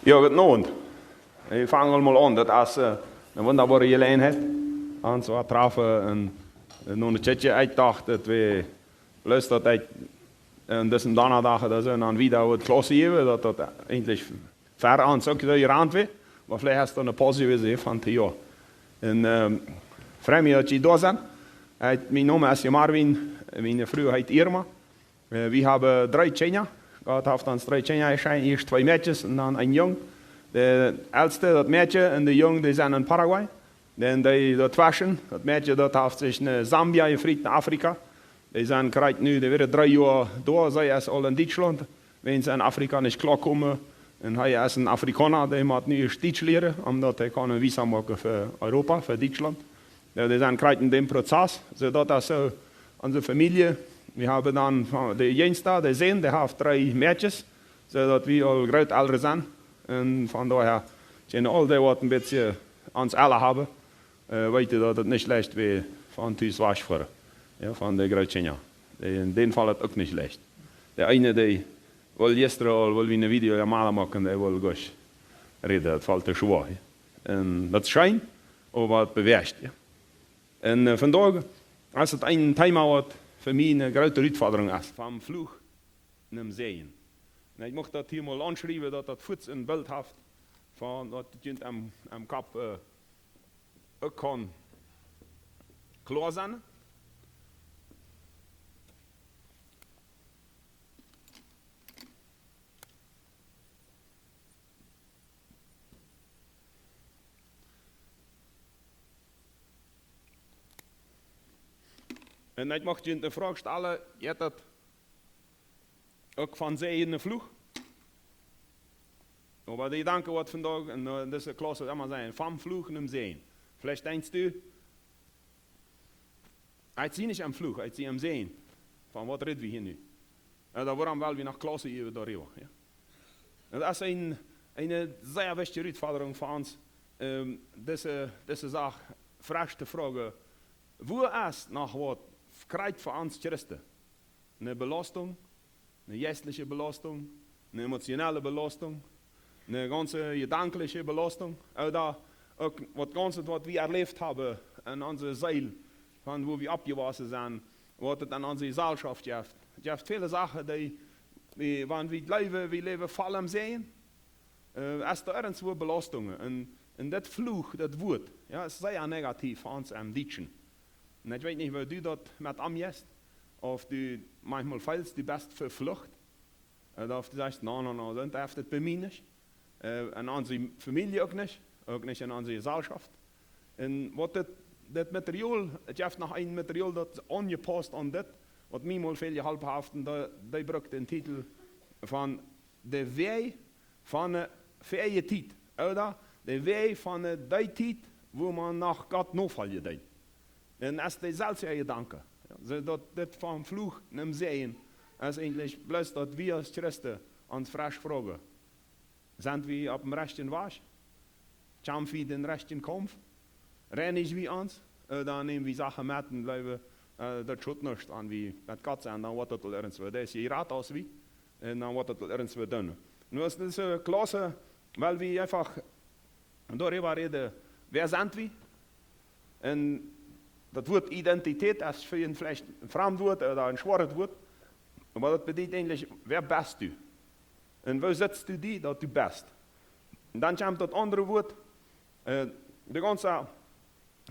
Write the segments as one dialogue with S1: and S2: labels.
S1: Ja, guten Abend. Ich fange mal an. Dat is een wunderbare gelegenheid. En zo trafen een tjetje uitdacht dat we luistert uit en dus een donderdag dat ze dan weer het klasse hebben dat eigenlijk ver aan zo je rand weer. Maar vielleicht hast du eine Pause gesehen von dem Jahr. Und freue mich, dass Sie da sind. Mein Name ist Marvin, meine Frau heißt Irma. Wir haben 3 Kinder. Gott hat uns 3 Kinder geschenkt. Erst 2 Mädchen und dann ein Jung. Der älteste, das Mädchen und der Jung, die sind in Paraguay. Dann die dazwischen, das Mädchen, das hat sich in Zambia gefreut, in Afrika. Die sind gerade nu, die werden 3 Jahre da, sie ist alle in Deutschland. Wenn sie in Afrika nicht klarkommen, en hij is een Afrikaner, die moet nu Deutsch leren, omdat hij kan een visa maken voor Europa, voor Duitsland. Ja, die zijn krijgt in dem Prozess, zodat dat zo onze familie, we hebben dan de jongste, de zin, die heeft 3 meisjes, zodat we al groot ouderen zijn. En van daher zijn al die wat een beetje ons alle hebben, weten dat het niet slecht weer van thuis was voor, ja, van de grootjes. In dem Fall het ook niet slecht. De ene die wil gisteren al wil we een video jammer maken, hij wil gauw reden, het valt te zwaar. En dat schijnt, maar het beweegt. Ja. En vandaag, als het een thema wordt, voor mij een grote uitvordering is, van vloeg naar zee. En ik mocht dat hier mal aanschrijven, dat dat voets een beeld heeft, van dat het am kap ook kan klaar zijn. En ik mocht je de vraag stellen, je hebt dat ook van zee in de vloeg? Maar die denken wat vandaag, en deze klas zal allemaal zijn, van vloeg naar zee. Vielleicht denkst du, hij zie niet am vloeg, hij zie am zee. Van wat reden we hier nu? En dan waarom wel we naar klasse hier daarover. Ja? En dat is een zeer wichtige uitvordering voor ons. Deze zaak vraagt te vragen, wo is nog wat krijgt voor ons Christen? Een belasting, een geestelijke belasting, een emotionele belasting, een ganze gedankelijke belasting. Oder ook wat we erlebt hebben in onze ziel, van wo we opgewassen zijn, wat het aan onze Gesellschaft geeft. Het heeft vele zaken die wanneer we leven vallen zien, is er ergens voor belastingen. En dat vloeg, dat woord, ja, is zeer negatief voor ons am Deutschen. En ik weet niet waar du dat met amjest, of du manchmal feilst, du best vervlucht. Of du sagst, no, dat heeft het bij mij niet. En onze familie ook niet in onze Gesellschaft. En wat dat materiaal, het heeft nog een materiaal dat ongepast aan dit, wat mij mal veel geholpen heeft, die brukt de titel van de wei van de vrije tijd. Oder de wei van de tijd, wo man nach God novalje deed. En als dezelfde gedanken, dat dit van vloeg naar zee, is eigenlijk bloos dat we als Christen ons vragen, zijn we op dem rechten Weg? Kämpfen wir den rechten Kampf? Reinigen wir uns? Dan nemen we zaken met en blijven dat schut niet aan wie met God zijn, dan wordt het wel ergens weer. Dat is je raad als wie, en dan wordt het wel ergens weer doen. Nu is deze klasse, weil we einfach darüber reden, wer sind wir? En dat woord identiteit is voor je vielleicht een vreemd woord of een zwaar woord. Maar dat betekent eigenlijk, wer bist du? En waar zit du die dat du bist? En dan komt dat andere woord, de ganze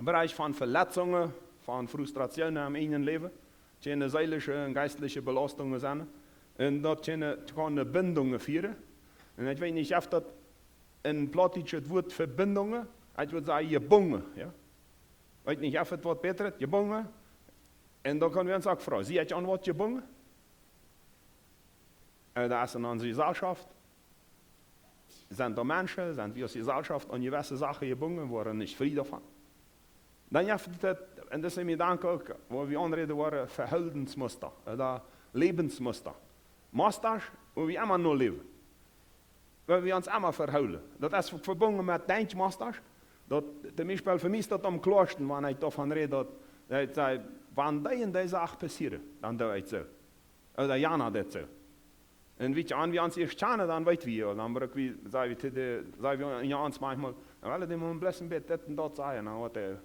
S1: Bereich van verletzungen, van frustrationen in eigen leven. Keine seelische en geistliche belastingen zijn. En dat kan bindungen vieren. En ik weet niet of dat in Plattdeutsch het woord verbindungen, ik wil zeggen gebongen. Ja? Weet niet of het wat beter is, gebongen. En dan kunnen we ons ook vragen, zie je aan wat gebongen? Dat is in onze Gesellschaft. Zijn er mensen, zijn we als Gesellschaft aan gewisse zaken gebongen, worden niet vrij daarvan. Dan heeft het, en dat is mijn dank ook, waar we aanreden waren, verhoudensmuster, oder levensmuster. Musters, waar we allemaal nog leven. Waar we ons allemaal verhouden. Dat is verbonden met denkmusters. Dat, zum Beispiel für mich ist das am klarsten, wenn ich davon rede, dass ich sage, wenn die in dieser Sache passieren, dann tue ich so. Oder Jana das so. En weet je, aan wie ons eerst kennen, dan weten we. Dan zeggen we in ons manchmal, wel, die moeten best een beetje dit en dat zeggen, dan wordt er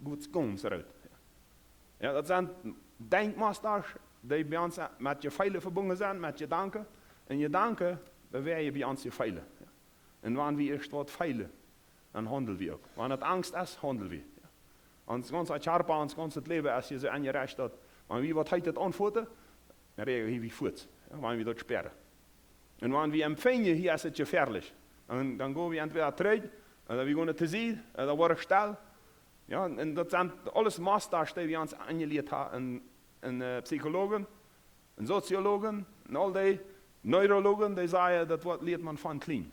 S1: goed komt eruit. Ja, dat zijn denkmasters die bij ons met je veilen verbonden zijn, met je danken. En je danken beweer je bij ons je veilen. Ja. En wanneer we eerst wat veilen, dan handelen we ook. Wanneer het angst is, handelen we. Ja. Ons ganze Charpa, ons ganze Leben, als je ze aan je recht staat. Wanneer we wat het antwoorden, dan reagieren we voort. Ja, wanneer we dat sperren. En wanneer we empfangen, hier is het gefährlich. En dan gaan we entweder terug, oder we gaan te zien, oder worden stil. Ja, en dat zijn alles masters die we ons aangeleerd hebben. En psychologen, en sociologen, en al die neurologen, die zeggen dat wat leert man van klein.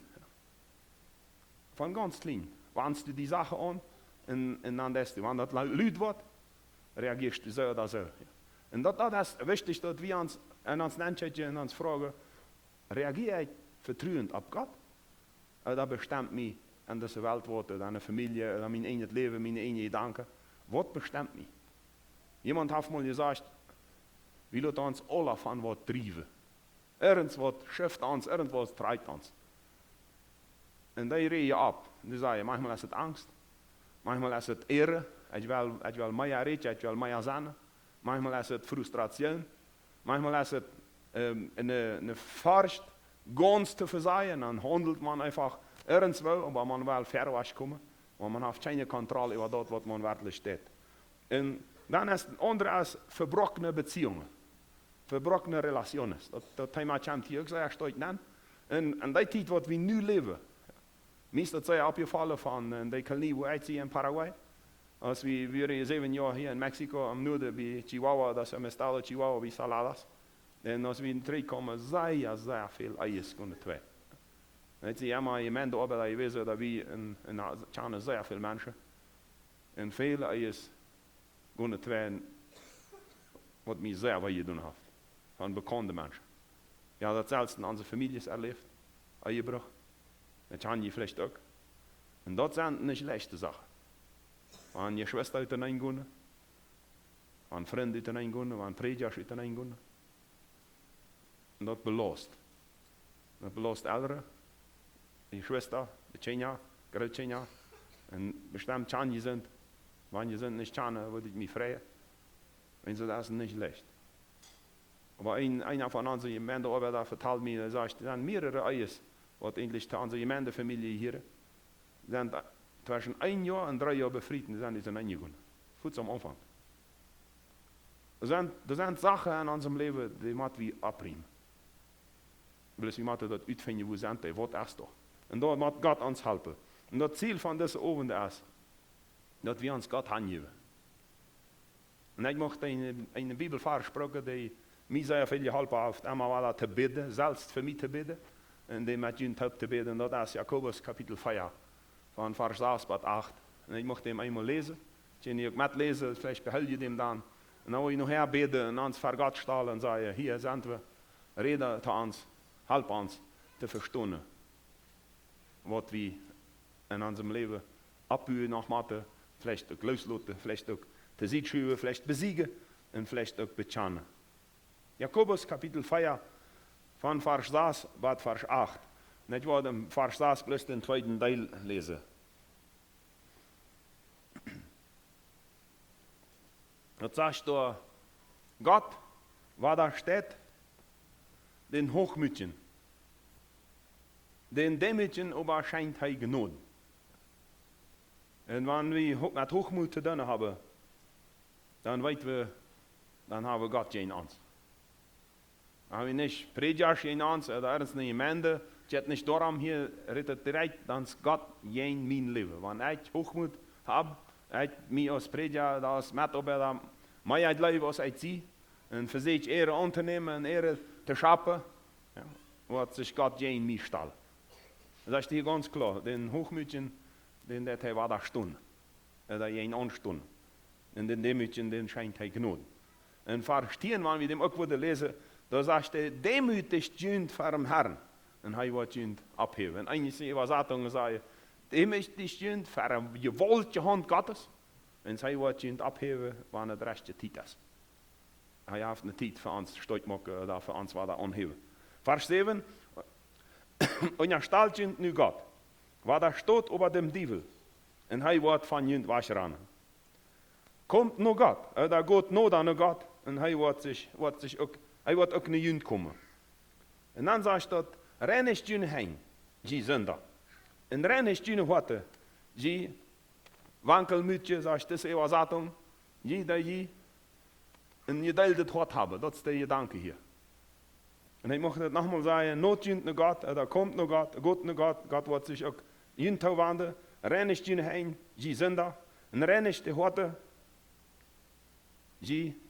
S1: Van ganz klein. Wannst du die Sache an, en dan des du. Wanneer dat luid wordt, reagierst du zo oder so. En dat is wichtig, dat we ons en ons Menschheit en ons vragen, reagier ik vertrouwend op God? Dat bestemt mij en deze wereld wordt, en de familie, en mijn eigen leven, mijn eigen gedanken. Wat bestemt mij? Iemand heeft mal gezegd, we laten ons alle van wat drijven. Ergens wat schift ons, ergens wat treibt ons. En daar reed je op. Dan zei je, manchmal is het angst, manchmal is het ere, ik wil meer reden, ik wil meer zijn. Manchmal is het frustratie, manchmal is het een Furcht, ganz te verzeihen, dan handelt man einfach ergens wel, maar man wil ver wegkomen, maar man heeft geen controle over dat wat man werkelijk staat. En dan is het andere als verbrokkene beziehungen, verbrokkene relaties. Dat thema komt hier ook zeer sterk aan. En die tijd wat we nu leven, meestal zijn opgevallen van de kolonie waar ik zie in Paraguay. Als we weer 7 jaar hier in Mexico am noorden bij Chihuahua, dat is een stad Chihuahua bij Saladas. En als we in terugkomen, zeer veel eiers kunnen twee. Ik zie helemaal je mensen op dat je weet dat we in China zeer veel mensen. En veel eiers kunnen twee wat mij zeer wat je doen heeft. Van bekende mensen. Ja, dat zelfs in onze families erleeft. Eierbruch. Dat kan je vielleicht ook. En dat zijn niet slechte zaken. Wanneer je Schwester uit een gaan, wanneer vrienden uit een gaan, wanneer predikers uit een gaan. En dat belast. Dat belast ouderen, je Schwester, de Tjena, Groot-Tjena. En bestemd kan je zijn, wanneer je zijn niet kan, word ik me vrij. En zo dat is niet slecht. Maar een van onze gemeentearbeiders vertelt me, er zijn meerdere eiers, wat eigenlijk te onze gemeentefamilie hier zijn tussen 1 jaar en 3 jaar bevriend, zijn die zijn ingegaan. Goed am Anfang. Er zijn zaken in ons leven die moeten we opnemen. Dus we moeten dat uitvinden, hoe zijn die, wat is toch. En daar moet God ons helpen. En dat ziel van deze avond is, dat we ons God aangeven. En ik mocht een Bibelvers spreken die mij zeer veel geholpen heeft, eenmaal te bidden, zelfs voor mij te bidden. En die met jullie helpt te bidden, dat is Jacobus kapitel 4, van vers 6 tot 8. En ik mocht hem eenmaal lezen. Als je niet ook met lezen, vielleicht behoud je hem dan. En dan wil je nog herbeden en ons voor God stellen en zeggen, hier zijn we, reden tot ons, help ons te verstaan. Wat we in onze leven opbouwen nog moeten, vielleicht ook loslaten, vielleicht ook te zien schuwen, vielleicht besiegen en vielleicht ook bekennen. Jacobus kapitel 4, van vers 6 tot vers 8. En ik wil hem vers 6 plus den tweede deel lezen. Dat zegt door God, waar daar staat, den Hochmütigen. Den Demütigen aber schijnt hij genoten. En wanneer we met hoogmoed te doen hebben, dan weten we, dan hebben we God geen ons. Dan hebben we niet predikers geen ons, oder ergens in je gemeente, je hebt niet daarom hier rittet direct, dan is God geen mijn leven. Wanneer ik hoogmoed heb, ik mij als prediker, dat is met op dat mij het leven als ik zie, en verzet ere aan te nemen en ere te schappen, ja, wat zich God geen mij stelt. Dat is hier ganz klar, den Hochmütigen, den dat hij waar daar stond, dat hij een aanstond. En den Demütigen, den schijnt hij genoten. En vers 10, wanneer we dem ook willen lezen, da zegt hij, demütig dient voor hem Herrn. En hij wordt dient opheven. En eigenlijk was dat dan gezegd, demütig dient voor hem gewollte hand Gottes. En hij wordt dient opheven, wanneer het rechte tijd is. Hij heeft een tijd voor ons stoot maken, of voor ons wat aanheven. Vers 7. Und er stalt jint nu Gott, waar daar stoot over dem Dievel, en hij wordt van jint waschranen. Komt nu Gott, daar gaat no dan Gott, en hij wordt ook naar jint komen. En dan zegt dat, ren is jint heen, die zondag. En ren is jint hotte, die wankelmutje, zegt het was atom, die dat je, en je deelt het hot hebben, dat is de gedanke hier. En ik mocht het nogmaals zeggen, nooit jint naar God, daar komt naar God, gaat naar God, God wordt zich ook jint wandelen, ren is jint heen, die zondag, en ren is de hotte, die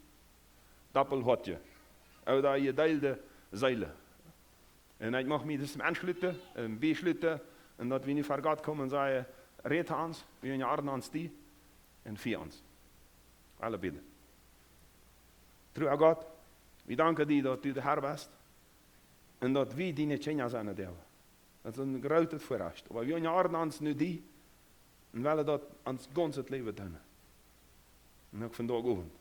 S1: dappelhotje, daar je deelde zeilen. En ik mag me dus aansluiten, en besluiten, en dat we niet voor God komen en zeggen, red ons, we in je armen aan die, en vier ons. Alle bidden. Trouw God, we danken die dat u de Heer bent, en dat we die niet zijn aan het delen. Dat is een grote voorrecht. Maar we in je armen aan nu die, en willen dat ons gans het leven doen. En ook vandaag oven.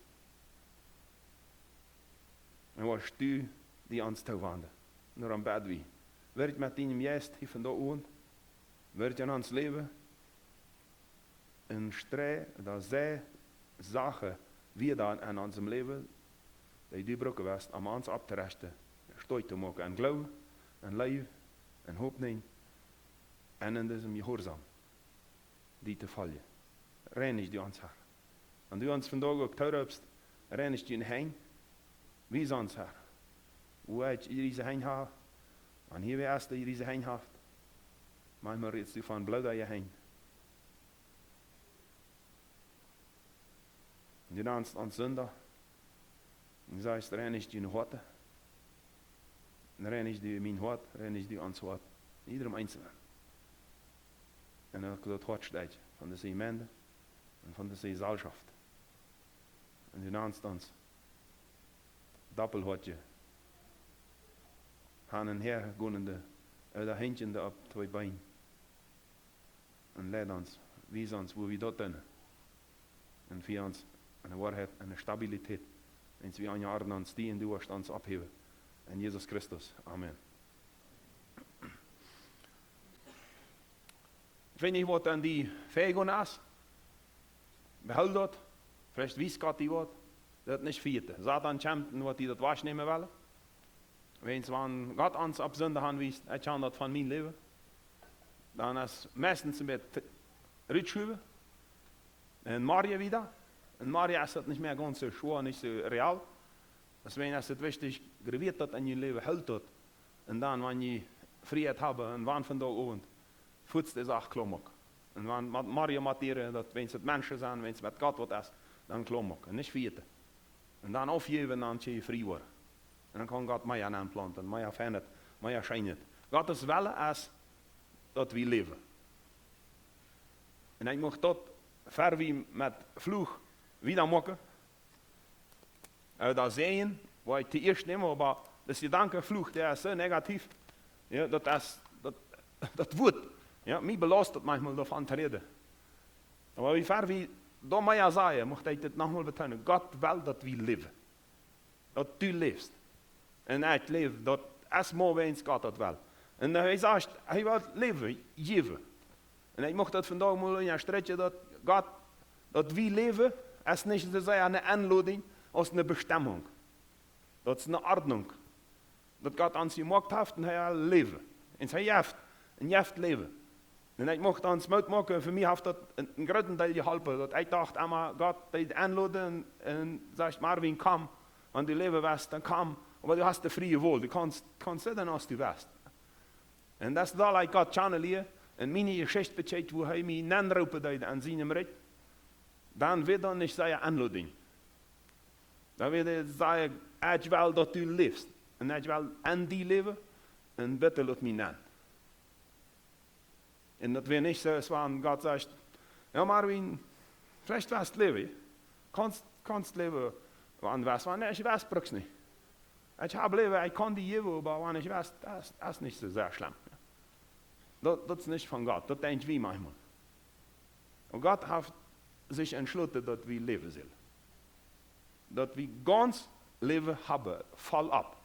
S1: En was u die ons te wandelen. Naar een bed wie. Werd met die juist hier vandaag oven. Werd je aan ons leven. En strijd dat zij zagen wie dan in ons leven. Dat die broeken was om ons op te rechten. Stoot te maken en geloof. En leven. En hoop nemen. En in deze gehoorzaam. Die te vallen. Reinig die ons Heer. En du ons vandaag ook thuis reinig die in heen. Wie is ons Heer? Hoe hij deze heen heeft. En hier weer eerst die deze heen heeft. Manchmal redest du van blauw dat je heen. En dan is het zondag. En dan is het reinig die in harte. En reinig die mijn hart, reinig die ons hart. Iedereen einzeln. En ook dat hartstijd van de zeemende en van de zeezalschaft. En dan is het ons dappelhotje. Gaan en her gonende, uit dat handje op twee been. En leid ons, wijs ons hoe we dat doen. En via ons een waarheid en een stabiliteit. En we aan je armen ons die en du ons opheven. En Jezus Christus. Amen. Ik weet niet wat aan die vegen is. Behoud dat. Vielleicht wist Gott die wat. Dat niet vierte. Satan kämpft en wat die dat wahrnehmen willen. Wens wann Gott ons op zondag aanwijst, hij kan dat van mijn leven. Dan is meestens een beetje ritschuwen. En Maria wieder. En Maria is dat niet meer ganz so schwer, niet so real. Deswegen is het wichtig, graviert dat in je leven, houdt dat. En dan, wanneer je vrijheid hebben, en wanneer vandaag avond, voedst is ook klomok. En wanneer Maria materen, dat wens het mensen zijn, wens met God wat is, dan klomok. En niet vierte. En dan afgeven, dan kun je vrij worden. En dan kan God mij aanplanten, mij vinden, mij schijnen. God is wel als dat we leven. En ik mag dat ver wie met vloeg wieder maken. Dat zeeën, waar ik te eerst neem, maar dus je danken vloeg, dat is zo negatief. Ja, dat wordt. Ja, mij belast het manchmal daarvan te reden. Maar wie ver wie door mij zeggen, mocht ik dit nogmaals betonen. God wil dat we leven. Dat u leeft. En ik leef, dat is maar eens God dat wel. En hij zegt, hij wil leven, geven. En ik mocht dat vandaag maar in een stretje, dat God, dat we leven, is niet te zeggen een aanleiding, als een bestemming. Dat is een ordnung. Dat God ons gemaakt heeft en hij wil leven. En hij heeft, en je heeft leven. En ik mocht ons moed maken, voor mij heeft dat een groot deel geholpen. Dat ik dacht, maar God, dat aanleiden en zegt, Marvin, kom. Want die leven was, dan kom. Maar du hast de vrije wil. Du kannst zitten als du west. En dat is dat ik God channelier. En mijn geschichte betekent, hoe hij mij nanroepen deed aan zijn rit. Dan wil dan niet zeggen aanleiding. Dan wil hij zeggen, ik wil dat u leeft. En ik wil aan die leven. En bitte laat mij nan. En dat wil niet zo van God zegt, ja Marvin, vielleicht was het leven. Kannst leven, wanneer ich weiß, brauchst nicht. Ich habe leven, ich kann die geben, aber wanneer ich weiß, das ist nicht so sehr schlimm. Das ist nicht von Gott, das denkt wie manchmal. Und Gott hat sich entschlossen, dass wir leben sollen. Dass wir ganz Leben haben, voll ab.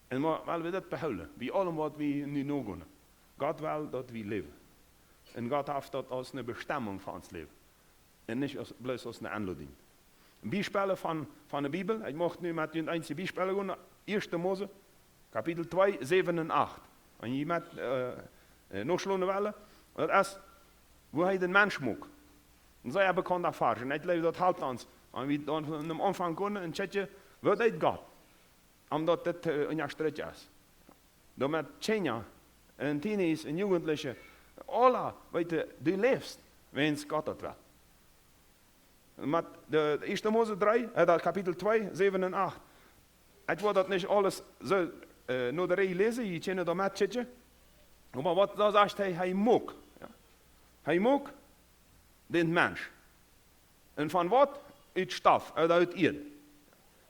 S1: En maar we dat behouden, wie allem wat we nu nog doen. God wil dat we leven. En God heeft dat als een bestemming van ons leven. En niet bloos als een aanleiding. Bijspellen van de Bibel. Ik mocht nu met een eindje bijspellen gaan. 1 Mose, kapitel 2, 7 en 8. En je met nog slonen willen. Dat is hoe hij de mens maakt. En zij hebben kan dat varen. En ik leef dat halt ons. En we dan van de aanvang kunnen en checken, wat uit God. Omdat dit een jaar strijd is. Dan met China, en tieners en jugendlichen, alle weten, die leeft, wens God dat wel. Met de 1 Mose 3, dat kapitel 2, 7 en 8. Ik wil dat niet alles zo naar de rij lezen, je kent dat met checken. Maar wat dan zegt hij mag. Ja. Hij mag den mens. En van wat? Uit staf, uit eerd.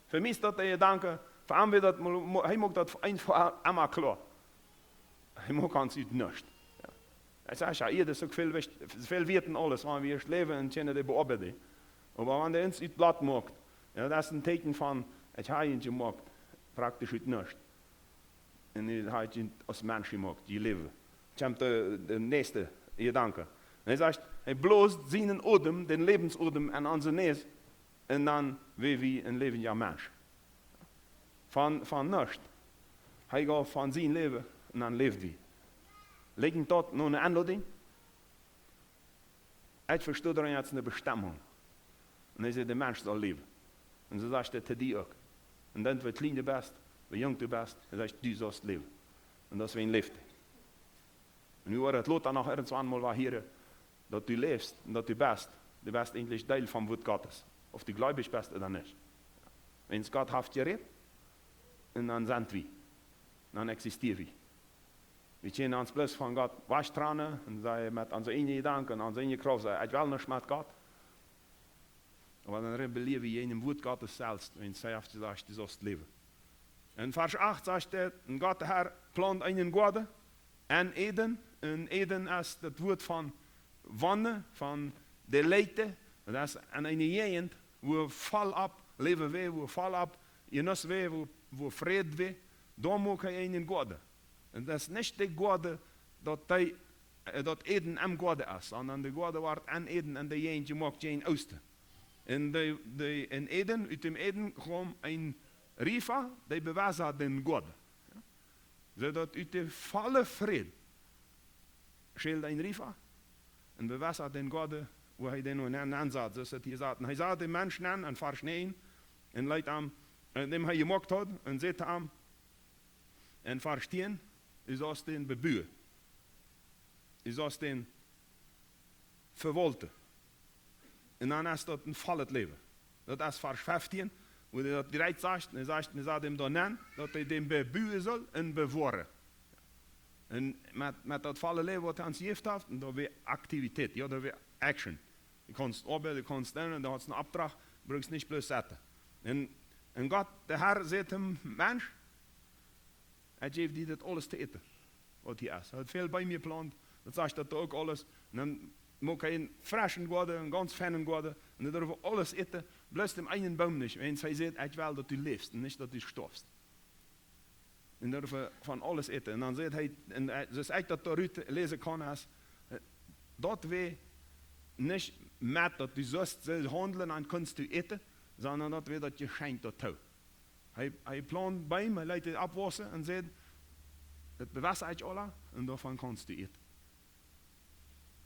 S1: Voor mij is dat je denken, voor hem dat, hij mag dat eens voor allemaal klaar. Hij mag ons uit niets. Ja. Hij zegt, ja, eerd is ook veel weten alles, want we eerst leven en kennen de beoordeling. Maar wanneer hij ons uit blad maakt, ja, dat is een teken van, het hij maakt, praktisch uit niets. En hij het als mens gemaakt, je leven. Komt de nächste gedanke. En hij zegt, hij bloost zijn odem, den levensodem en aan zijn neus. En dan weer wie een levend mens. Van niets. Hij gaat van zijn leven en dan leeft hij. Lijkt dat nog een aanleiding? Ik versta er jetzt een bestemming. En hij zegt, de mens zal leven. En ze zegt het die ook. En dan wordt klein de best, we jong de best, hij zegt, du zult leven. En dat is een leeftijd. En nu wordt het lot dan nog ergens eenmaal wat hier, dat u leeft en dat u best, de best eigenlijk deel van wat God is. Of die gläubig best dan niet. Wens God heeft gered, en dan zijn we. Dan existeren we. We kennen ons plus van God wastranen, en zij met onze ene gedanken, onze ene kracht, zei, ik wil niet met God. Maar dan rebelleren we in een woord God zelfs, wens zij heeft gezegd, du zult leven. En vers 8 zegt het, en God de Heer plant een goede, en Eden is het woord van wonnen, van deleite. Dat is een gegend waar vol op leven we, waar vol op genus we, waar vrede we. Daar moet hij een goede. En dat is niet de goede dat Eden een goede is, sondern de goede wordt aan Eden en de jeentje maakt geen oosten. En in Eden, uit dem Eden kwam een riva, die bewijst den goede. Zodat uit de volle vrede scheelt een riva en bewijst den Gode, wo hij den nun aanzet. Dus het hier zaten. Hij zat de mensen aan en vers 9 en leidt aan, dem hij gemaakt had en zette aan en vers 10 is als den bebuur. Is als den verwolte. En dan is dat een vallend leven. Dat is vers 15. Hoe hij dat direct zegt, hij zegt hem dan aan, dat hij den beburen zal en bevoren. En met dat vallen leven wat hij aan zich heeft, en dan weer activiteit, ja, dan weer action. Je kan opbouwen, je kan staan, en dan had je een opdracht, breng je niet plus zetten. En God, de Heer, zegt hem, mens, hij geeft die dat alles te eten, wat hij is. Hij had veel bij me geplant, dat zegt dat ook alles. En dan moet hij een frischen worden, een ganz fijne worden, en dan durven we alles eten, blijft hem een boom niet. Want hij zegt, ik wil dat u leeft, en niet dat u stofst. En durven van alles eten. En dan zegt hij, dus ik dat daaruit lezen kan als, dat we niet met dat u zost handelen en kunst u eten, sondern dat we dat je schijnt dat toe. Hij plant bij hem, hij leidt het afwassen en zegt, het bewasst ik alle en daarvan kunst u eten.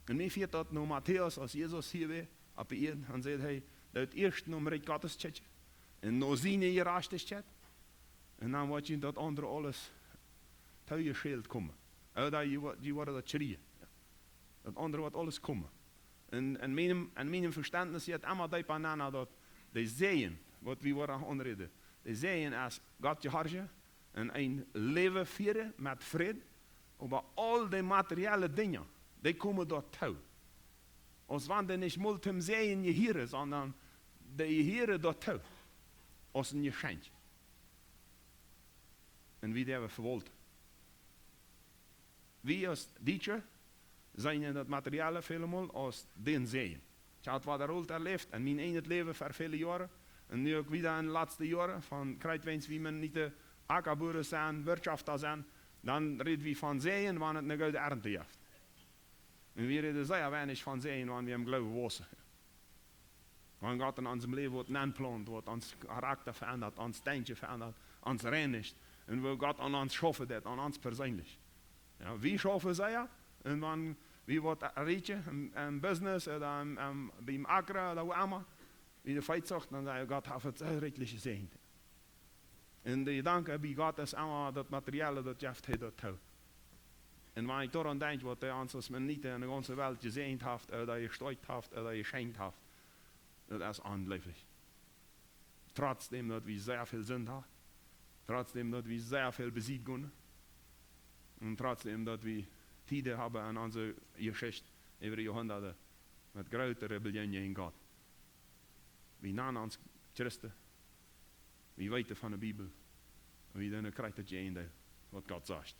S1: En mij viert dat naar Matthäus, als Jezus hier weer op de eerd, dan zegt hij, dat eerst naar Rijk Gottes tjetje, en naar zijn hierachtig tjet, en dan wordt je dat andere alles toe je schild komen. Je wordt dat schreeuwen. Dat andere wordt alles komen. En mijn verstandnis zit allemaal die banana dat de zeeën, wat we worden onreden. De zeeën als God je hartje en een leven vieren met vrede over al die materiële dingen. Die komen dat toe. Als wanneer niet multum zeeën je hier is, sondern de hier dat toe. Als een geschenk. En wie hebben we verwold? Wie als teacher zijn in dat materialen helemaal als den zeeën. Ik had wat er altijd leeft en mijn in het leven voor vele jaren. En nu ook weer in de laatste jaren van krijtwijns wie men niet Ackerboeren zijn, Wirtschafter zijn, dann reden wir von Sehen, wann es eine gute Ernte gibt. Und wir reden sehr wenig von Sehen, wann wir im Glauben wachsen. Wann Gott in unserem Leben wird anplant, wird uns Charakter verändert, uns Denken verändert, uns reinigt. Und wo Gott an uns schaffen wird, an uns persönlich. Ja, wie schaffen sie ja? Und wann, wie wird reichen im Business oder beim Acker oder wo immer, wie der Feind sagt, dann sagt Gott hat es redlich gesehen. Und die Gedanke bei Gott ist immer das Material, das Jeff hat. Und wenn ich daran denke, was er uns als nicht in der ganzen Welt gesehen hat, oder gesteuert hat, oder geschenkt hat, das ist unbelievlich. Trotzdem, dass wir sehr viel Sünde haben, trotzdem, dass wir sehr viel besiegen und trotzdem, dass wir Tide haben an unserer Geschichte über die Jahrhunderte mit größter Rebellion gegen Gott. Wir nennen uns Christen, wir weten von der Bibel, wir dann kriegen das Ende, was Gott sagt.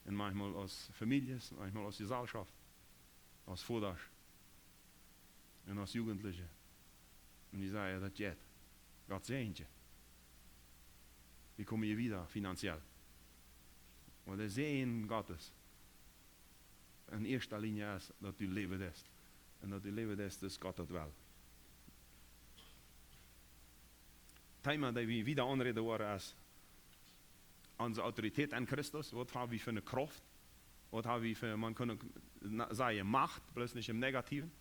S1: Und manchmal als Familie, manchmal als Gesellschaft, als Vater und als Jugendliche. Und ich sage, das geht. Gott segnet je. Wie komme je wieder finanziell? Und der Segen Gottes in erster Linie ist, dass du leben lässt. Und dass du leben lässt, das Gott das will. Thema, das wir wieder anreden wollen, ist unsere Autorität an Christus. Was haben wir für eine Kraft? Was haben wir für, man kann sagen, Macht, bloß nicht im Negativen.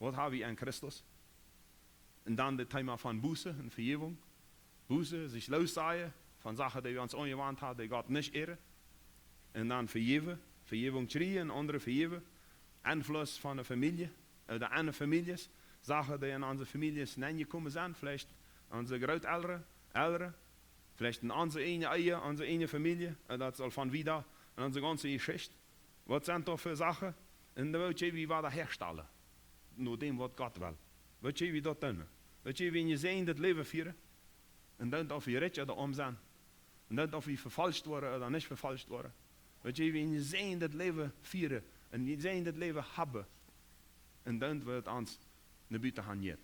S1: Was haben wir an Christus? Und dann das Thema von Buße und Vergebung. Buße, sich lossagen von Sachen, die wir uns angewandt haben, die Gott nicht ehren. Und dann vergeben, Vergebung kriegen, andere vergeben. Einfluss von der Familie oder einer Familie. Sachen, die in unsere Familie hineingekommen sind, vielleicht unsere Großeltern, Eltern, vielleicht in unsere Ehe, unsere eine Familie, das soll von wieder in unsere ganze Geschichte. Was sind da für Sachen? Und da wird wie wir das herstellen. Nur dem, was Gott will. Wat je wie dat doen? Wat je wie in je zijn dat leven vieren? En dan of je recht oder zijn. En dan of je vervalst worden oder niet vervalst worden. Wat je wie in je zijn dat leven vieren. En je zijn dat leven hebben. En dan wordt ons naar buiten gaan hier.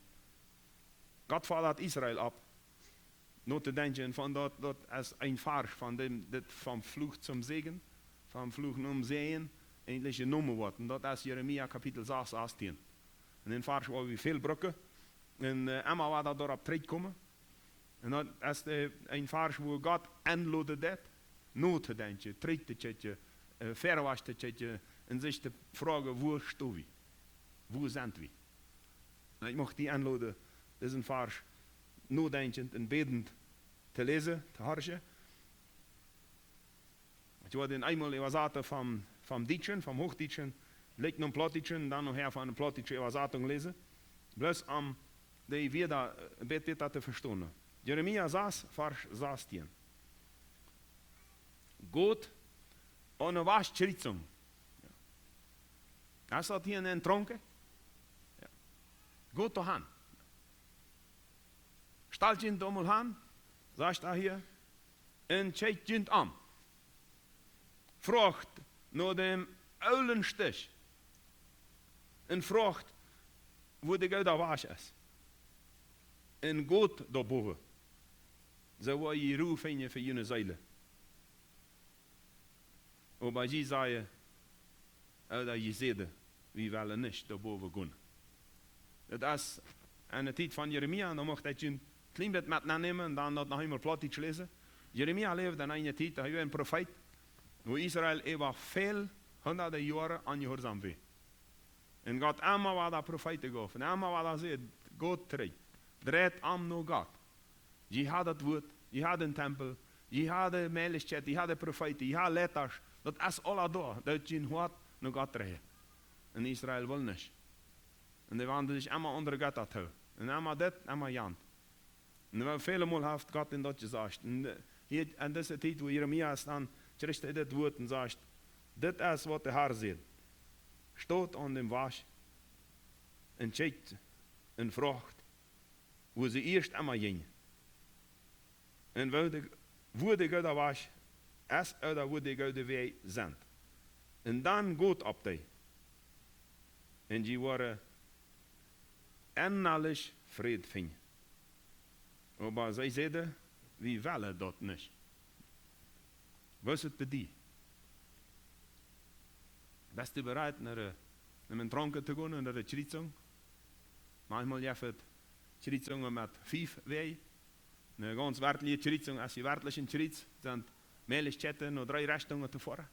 S1: God fordert Israël op. Not te denken van dat als een vers van dit van vloeg zum Segen. Van vloeg om zeen. Eindelijk genomen wordt. En dat is Jeremia kapitel 6, 18. En in vers waar we veel brokken. En Emma waar dat daarop terechtkomen. En dat is een vers waar God aanloodde dat. Nood te denken, terecht te checken, verwas te checken. En zich te vragen, waar staan we? Waar zijn we? En ik mocht die aanloden, dat is een vers, nadenkend en bedend te lezen, te harsen. Ik had eenmaal übersetzt van Dietschen, van Hochdietschen. Lijkt nog een Plattdeutschen, dan nog her van een Plattdeutsche Übersetzung lesen. Bloß die wieder beter te verstaan. Jeremia 6, vers 16. Gott ohne Waschschritzung. Ist das hier ein Tronke? Ja. Gott doch an. Stellt ihn doch mal an, sagt er hier, und schaut ihn an. Fragt nach dem Eulenstich. Und fragt, wo der Gott wasch ist. Und Gott da boven. So war je rufen für jene Seile. Aber sie sagen, oder je sehen, wie wollen nicht da boven gehen. Das ist eine Zeit von Jeremia, da mochte ich ein klein bisschen mitnehmen und dann noch einmal Plattdeutsch lesen. Jeremia leefde in einer Zeit, da war ein Prophet, wo Israel über viel hunderte Jahre angehorsam war. Und Gott einmal war der Prophet gegeben, und einmal war das Gott dreht am nur Gott. Je had het woord, je had een tempel, je had de Melchizedek, je had de profeten, je had letters. Dat is alles daar, dat je hoort naar God draaien. En Israël wil niet. En die wanden zich allemaal onder God te houden. En allemaal dit, allemaal Jan. En vele maal heeft God in dat gezegd. En hier in deze tijd waar Jeremia staan, schrijft hij dit woord en zegt, dit is wat de Heer zegt. Stoot aan dem was en kijkt en vraagt, wo ze eerst allemaal gingen. En wo de Gott was, is oder wo de Gott wij zijn. En dan gaat op die. En die waren innerlich vrede vinden. Maar zij zeiden, we willen dat niet. Was het bij die? Bist du bereit, naar een dranken te gaan, naar de Schritzung? Manchmal je het Schritzungen met 5 wei. Eine ganz wertliche Schritzung, als die wertlichen Schritz sind mehrlich Chatten und 3 Richtungen zuvor.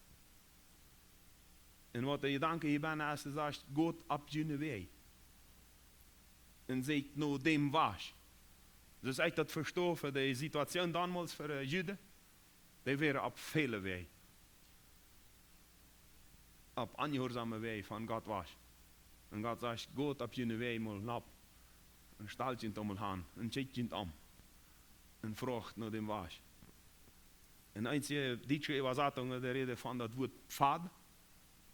S1: Und was je danke hier ben, als du sagst, Gott ab jene wei. Und sagt nur dem was. Dus ik dat verstoor voor de situatie damals voor de Juden, die waren op vele wei. Op angehoorzame wei van God was. En God zegt, Gott op jene wei mal nap. Een staltje om aan, een tjitje om. En vraagt naar dem was. En einzige Deutsche Übersetzung der Rede van dat woord Pfad.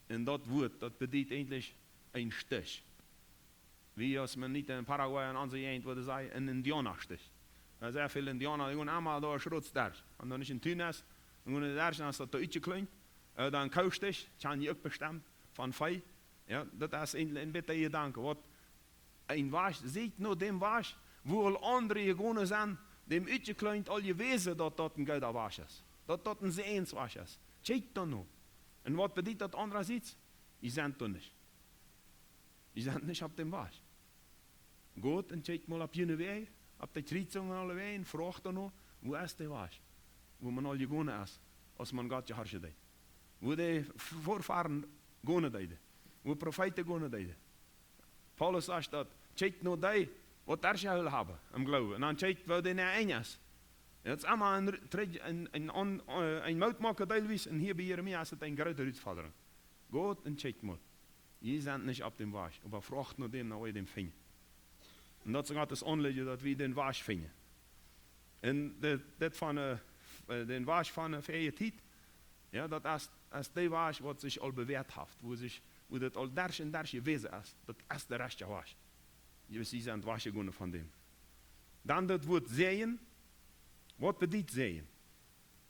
S1: En dat woord, dat betekent eigenlijk een stich. Wie als man niet in Paraguay en onze eind wilde zeggen, een Indianerstich. Er zijn veel Indianer, die gaan allemaal door schrots daar. En dan is een tuines, dan gaan ze daar, als dat uitje klein. Dan koustich, kan je ook bestemd van vijf. Ja, dat is een beetje je danken. Wat een was, ziet nou dem was, wo al andere gegaan zijn, dem uitje klein al je wezen dat dat een gouden was is. Dat dat een zeens was is. Kijk dan nou. En wat betekent dat anderzijds? Je zijn toen niet. Je zijn niet op dem was. Goed, en kijk maar op je weg, op de Schritzung en alle weg, en vraag dan nou, wo is die was? Wo man al gegaan is, als man God je harsje deed. Wo de voorvaren gaan deden. Wo profeten gaan deden. Paulus zegt dat, kijk nou die, wat daar ze hebben, om geloven. En dan kijk waar die naar één is. Het is allemaal een moutmaker deelwijs, en hier bij Jeremia is het een grote uitvordering. Goed, en kijk maar. Je bent niet op dem was, maar vraagt naar dem, naar waar je dem vindt. En dat is het onleggen dat we den was vinden. En dat van den was van de vrije tijd, ja, dat is die was wat zich al beweerd heeft, wo dat al daar gewezen is, dat is de restje was. Je ziet aan het wasje gaan van dem. Dan dat woord zeeën, wat betekent zeeën?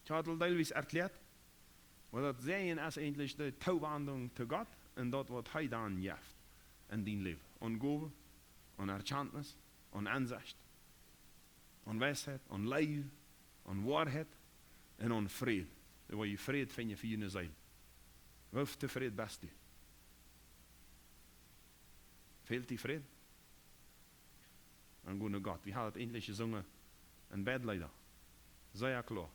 S1: Ik had al deelwijs erklärt, maar dat zeeën is eigenlijk de toewending te God en dat wat hij dan heeft in die leven. Ongoven, on erkenntnis, on inzicht, on wijsheid, on leven, on waarheid en on vrede. Waar je vrede vind je voor je ziel. Hoe tevreden best u? Veel tevreden? En go naar God. We hadden het eindelijk gezongen in bed leider. Zij ja klaar.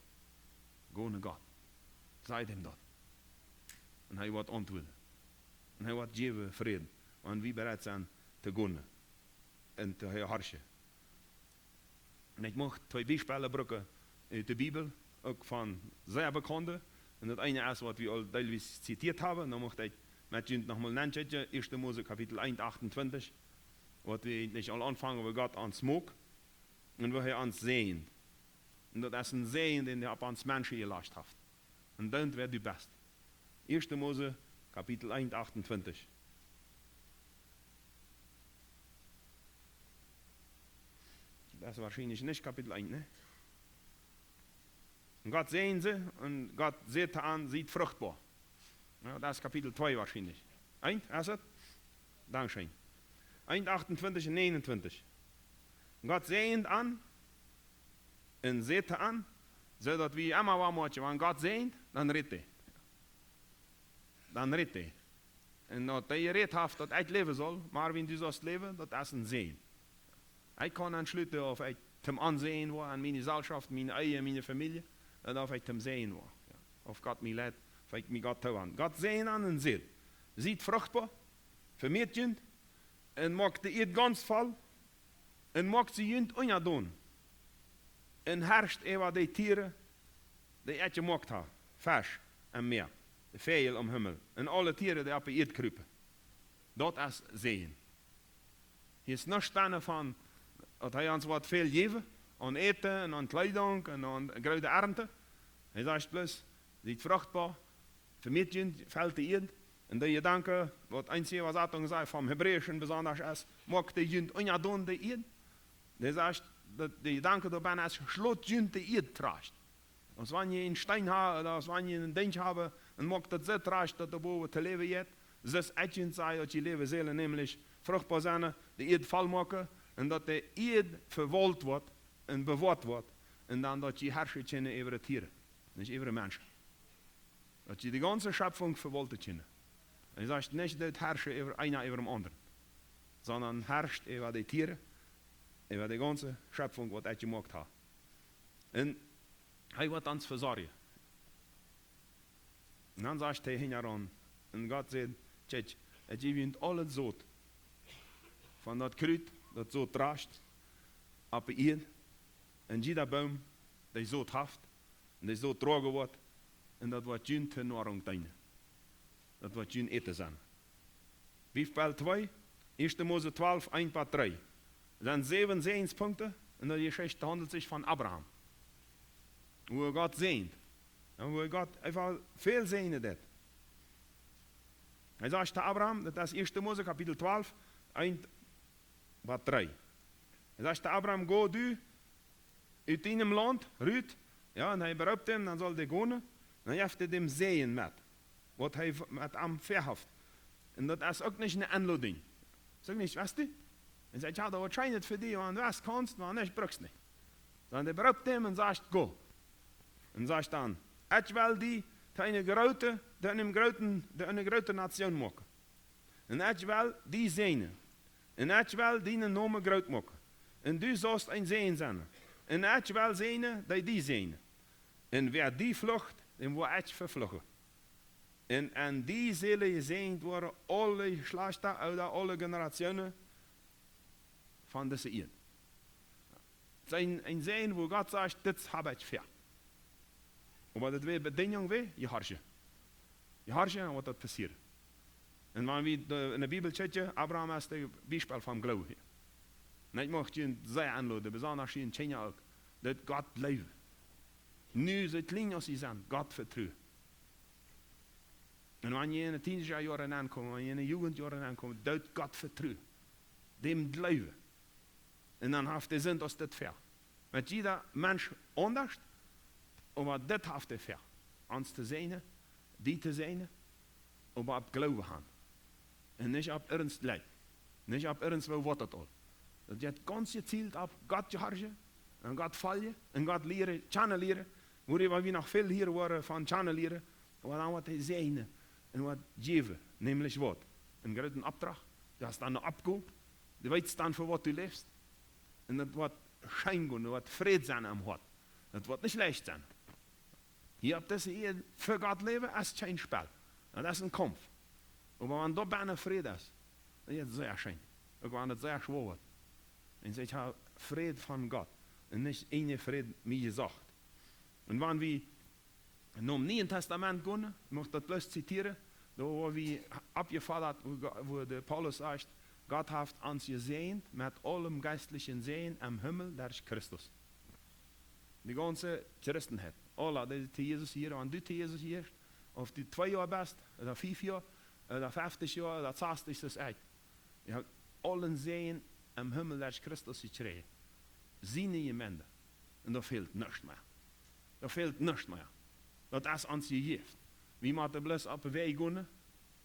S1: Go naar God. Zeg hem dat. En hij wordt antwoorden. En hij wordt geven vrede. En wie bereid zijn te gaan. En te hersen. En ik mocht 2 bijspellen gebruiken uit de Bijbel, ook van zeer bekende. En dat ene is wat we al deelwijs citeerd hebben. Dan mocht ik met jullie nogmaals nemen, 1 Mose kapitel 1, 28. Wat we niet al aanvangen, we God aan smook. En we hij aan zeen. En dat is een zeen die hij op ons mensen gelast heeft. En dan werd u best. 1 Mose kapitel 1, 28. Das ist wahrscheinlich nicht Kapitel 1, ne? Und Gott sehen sie und Gott sieht an, sieht fruchtbar. Ja, das ist Kapitel 2 wahrscheinlich. 1, ist es? Dankeschön. 1, 28 und 29. Gott sehend an und sieht an, so dass wir immer waren, wenn Gott sehend, dann redet er. Dann redet er. Und dass er redet hat, dass ich leben soll, maar wenn du sollst leben, das ist ein Sehen. Ich kann ansluiten of ik zum Ansehen war, an meine Gesellschaft, meine Ehe, meine Familie, und of ich zum Sehen war. Ja. Of Gott mich leidt, of ich mich Gott an. Gott sehen an und sieht. Sieht fruchtbar, vermädchen, und macht die Eid ganz voll, und macht sie jünd unjadon. Und herrscht über die Tiere, die ich gemacht habe. Fisch und Meer, die Vögel am Himmel, und alle Tiere, die auf die Erde kruipen. Dat is sehen. Hier ist nichts davon, dat hij ons wat veel geven, aan eten en aan kleding en aan grote ernte. Hij zegt plus, ziet vruchtbaar, vermittelt veld de eerd. En die je denken, wat einzige was dat gezegd van Hebreeuwschen besonders is, maakt de jund onjadon de eerd. Die zegt, dat die denken dat bijna als slot jund de eerd trascht. Als wanneer je een steen hebt, als wanneer je een ding hebt, en maakt dat zo trascht dat de boven te leven hebt. Dus etjend zei dat je leven zullen namelijk vruchtbaar zijn, de eerd val maken. En dat de eed verwold wordt en bewaard wordt. En dan dat je hersen kennen over het dieren. Dus over mensen. Dat je die ganze Schöpfung verwaltet kennen. En je zegt niet dat herrschen über einer über dem anderen. Sondern herrscht über die Tiere, über die ganze Schöpfung, was er gemacht hat. Und er wird uns versorgen. Und dann sagt er hinein, und Gott sagt, tschetsch, er gibt alles so. Von dat Kruid, dat zo trascht, op de eerd. En jeder Baum, die zo haft, en die zo tragen wordt, en dat wordt jun te nahrung dienen. Dat wordt jun eten zijn. Briefpaal 2, 1. Mose 12, 1 paar 3. Er zijn 7 Sehenspunkte, en de Geschichte handelt sich von Abraham. Wo Gott sehnt. En wo Gott einfach veel sehnen dat. Hij sagt zu Abraham, dat is 1. Mose kapitel 12, 1 paar 3. Hij sagt zu Abraham, go du uit deinem Land, Rüd, ja, en hij beraubt hem, dan zal hij gaan, en hij heeft hem sehen met, wat hij met hem verhaft. En dat is ook niet een aanlouding. Zeg niet, weißt du? En zegt, ja, dat wordt schijnend voor die, want was kannst, maar niet brukst niet. Dan hij beraubt hem en zegt, go. En zegt dan, ik wil die een grote nation maken. En ik wil die zijn. En ik wil die naam groot maken. En du zult een zeen zijn. En ik wil zijn dat die zijn. En wer die vlucht, dan wordt ik vervluchten. En die zullen gezegend worden, alle geslachten uit alle generationen van deze eeuw. Het is een zeen waar God zegt, dit heb ik ver. Maar dat weer bediening weer, je harsje. Je harsje en wat dat passiert. En wanneer we in de Bibel checken, Abraham is het Beispiel van geloof. En ik mag je zeer aanloden, besonders in China ook, dat God leven. Nu zo klein als je zijn, God vertrouwen. En wanneer je in de tienerjaren aankomt, wanneer je in de jugendjaren aankomt, dat God vertrouwen. Dem leven. En dan heeft hij zin als dit ver. Met jeder mens anders, maar dit heeft hij ver. Ons te zijn, die te zijn, maar op geloven gaan. En niet op ernst lijden. Niet op ernst wil wat het al. Dat je het ganz gezielt op God je hartje, en God vallen, en God leren, channeleren. Waar we nog veel hier worden van channeleren, maar dan wat hij zijn en wat geven, namelijk wat. Een grote opdracht, dat is dan een opkoop, die weet staan voor wat u leeft. En dat wordt schijngoed, dat wordt vrede zijn aan God. Dat wordt niet leicht zijn. Hier op deze eeuw voor God leven is geen spel. Dat is een kampf. Maar wanneer dat bijna vrede is, dan is het zeer schijn. Ook wanneer het zeer zwaar wordt. En zeg je vrede van God. En niet één vrede met je zacht. En wanneer we naar het Nieuwe Testament gaan, ik mag dat plus citeren, waar we opgevallen wo de Paulus zegt, God heeft ons gezegend met allem geistlichen Sehen am Himmel, der ist Christus. Die ganze Christenheit. Alle, die Jesus hier, und du Jesus hier, of die 2 jaar best, oder 5 jaar, oder 50 jaar, oder 60 is uit. Je hebt allen Sehen am Himmel, der ist Christus gekregen. Zijn gemeinde. En dat fehlt nichts mehr. Dat fehlt nichts mehr. Dat is ons gegeven. Wie moeten bloß op de weg gaan,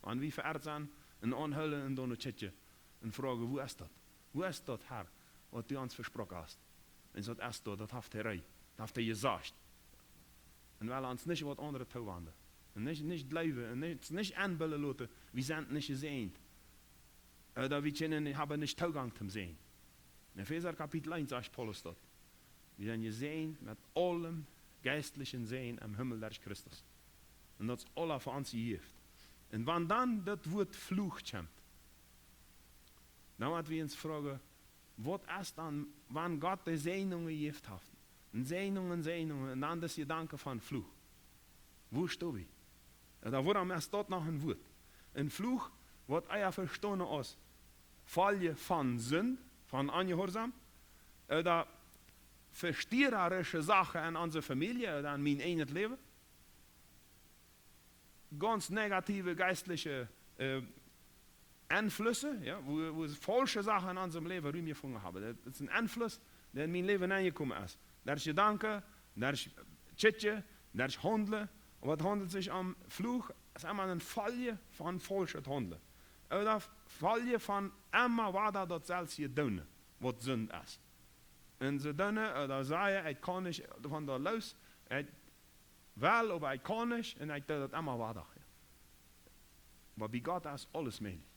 S1: en wie vereerd zijn, en aanhullen en dan een tjetje. En vragen, hoe is dat? Hoe is dat, Herr, wat u ons versproken hast? En zo is dat heeft hij gezegd. En wij ons niet wat andere toewenden. En niet blijven, en niet aanbellen laten, we zijn niet gezegend. Oder we hebben niet toegang te zijn. In Epheser kapitel 1 zegt Paulus dat. Wir sind gesehen mit allem geistlichen Sehen am Himmel der Christus. Und das ist alles für uns gegeven. Und wenn dann das Wort Fluch kommt, dann werden wir uns fragen, was ist dann, wenn Gott die Segnungen gegeben hat? Und Segnungen, und dann das Gedanke von Fluch. Wo stehen wir? Da warum ist dort noch ein Wort? Ein Fluch, was ihr verstehen als Falle von Sünde, von Ungehorsam, oder verstiererische Sachen in unserer Familie oder in mein eigenes Leben. Ganz negative geistliche Einflüsse, ja, wo falsche Sachen in unserem Leben rumgefunden haben. Das ist ein Einfluss, der in mein Leben reingekommen ist. Das ist Gedanke, das ist Tschitje, das ist Handeln. Und was handelt sich am Fluch? Es ist immer ein Falle von falschem Handeln. Oder Falle von immer weiter das selbst tun, was Sünde ist. En ze doen, dan zei je, ik kan niet van daar los, Wel, aber hij kan niet en hij doet het allemaal waardig. Maar bij God is alles mogelijk.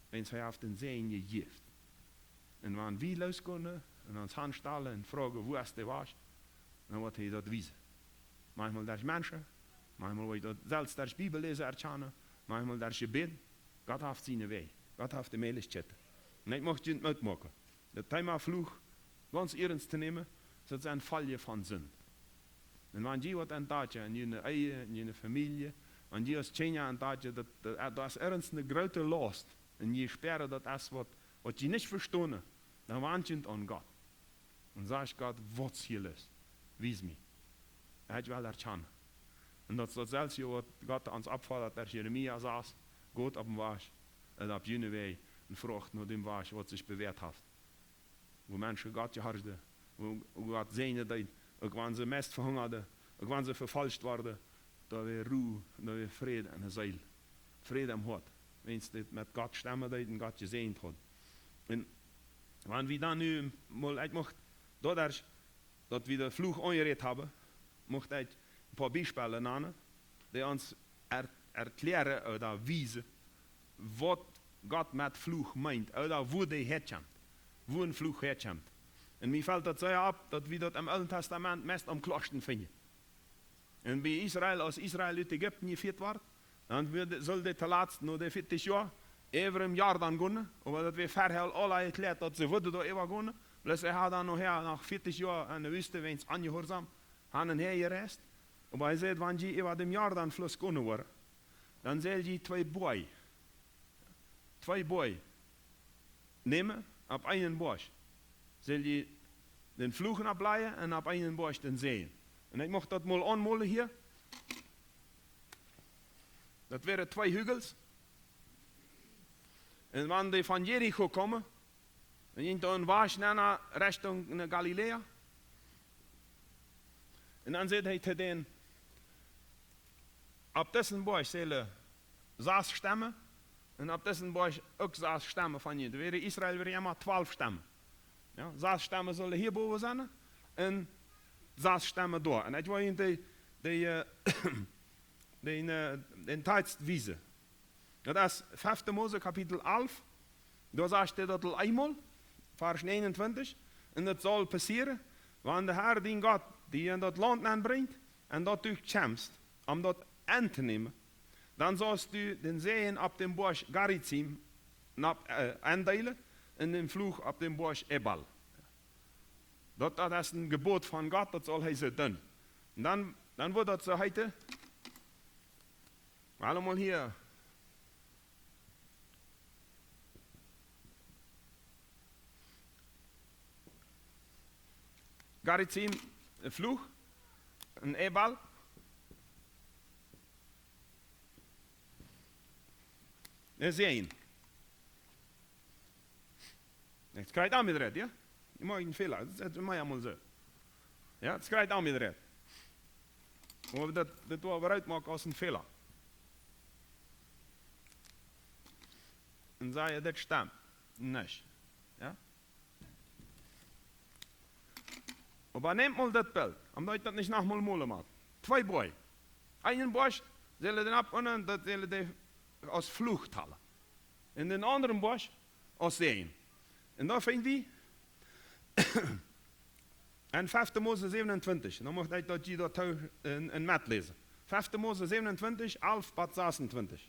S1: Wens hij heeft een zegen gegeven. En wanneer we los kunnen en ons hand stellen en vragen hoe is de was, dan wordt hij dat wijzen. Manchmal durch Menschen, manchmal wordt dat zelfs durch Bibellezen erkennen, manchmal durch Gebet. Gott heeft zijn weg. Gott heeft de Möglichkeit. En ik mocht je het uitmaken. Dat Thema vloeg, ganz ernst te nemen, dat is een valje van zin. En wanneer je wat aan taatje, in je eigen, in je familie, wanneer je als Tjena aan taatje, dat is ergens een grote last. En je sperren dat is wat je niet verstaan, dan waant je het aan God. En zeg God, wat hier is, wijs me. Hij heeft wel erkennen. En dat is dat zelfs wat God ons opvalt, dat Jeremia saß, God op hem was, en op jene weg, en vroeg naar dem was, wat zich beweerd heeft. Wo mensen God gehoorden, wo God zeende deed, ook wanneer ze mest verhungerden, ook wanneer ze vervalscht worden, dat we ruhe, dat we vrede en zeil. Vrede am hart. Wens dit met God stemmen deed en God gezeend had. En wanneer we dan nu mal uitmocht, doordat we de vloeg ongereed hebben, mocht ik een paar bijspellen nemen, die ons erklären oder wijzen wat God met vloeg meint, oder wo die herkomt, wo een vloeg herkomt. En mij valt dat zo op, dat we dat im Alten Testament meest am klarsten vinden. En bij Israël, als Israël uit Egypten geführt wordt, dan soll die te laatst, na de 40 jaar, even een jaar dan gaan, maar dat we verhaal alle erklärt, dat ze worden door even gaan, plus hij had dan nog her, nach 40 jaar in de wüste, wens angehoorzaam, han en her gereist, maar hij zei, wanneer je over dem jaar dan vlus gaan worden, dan zal je twee boy nemen, op een bosch. Zal je den vloegen ableien en op een bosch den zeeën. En ik mocht dat mal aanmolen hier. Dat waren twee hugels. En wanneer die van Jericho komen, en je dan was naar richting Galilea. En dan zei hij tegen den, op deze bosch zullen 6 stemmen, en op deze bosch ook 6 stemmen van je. Er waren Israël weer helemaal 12 stemmen. Ja, 6 stemmen zullen hierboven zijn, en 6 stemmen door. En dat wil je den tekst wijzen. Dat is 5 Mose kapitel 11. Daar zegt hij dat al eenmaal, vers 29. En dat zal passeren, wanneer de Heer die God die in dat land aanbrengt, en dat u kämpst, om dat aan te nemen, dan zult u den zegen op dem bosch Garizim aandelen, en den vloeg op dem bosch Ebal. Dat is een gebod van God, dat zal hij zo doen. En dan wordt dat zo heeten. Allemaal hier. Garizim, een vloeg, een Ebal. Een zegen. Het krijgt aan met red, ja? Je mag een fehler, dat is mij allemaal zo. Ja, het krijgt aan met red. Maar dat wil we uitmaken als een fehler. En zei je dit stem? Nee. Ja? Maar neemt mal dat beeld, omdat je dat niet nogmaals moeilijk maakt. 2 boy. Een bosch zullen den abrunden, dat zullen die als vloeg halen. En den andere bosch als zegen. En daar vinden we en 5 Mose 27. Dan mocht ik dat je dat in Matt lezen. 5 Mose 27, 11 tot 26.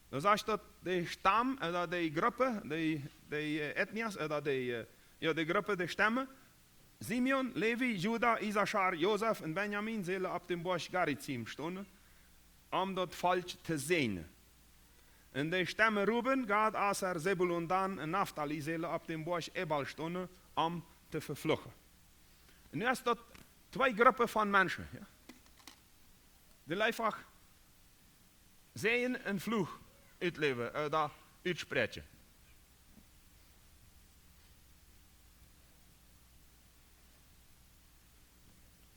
S1: Dan zegt dat de stam, dat de groepen, de etnias, dat de groepen, de stammen, Simeon, Levi, Juda, Issachar, Jozef en Benjamin zullen op dem bosch Garizim staan, om dat volk te zegenen. En de stammen Ruben, Gad, Aser, Zebulun, Dan en Naphtali zullen op dem bosch Ebal staan, om te vervluchten. En nu is dat 2 groepen van mensen. Ja? Die einfach zegen en vloeg uitleven, dat uitspreken.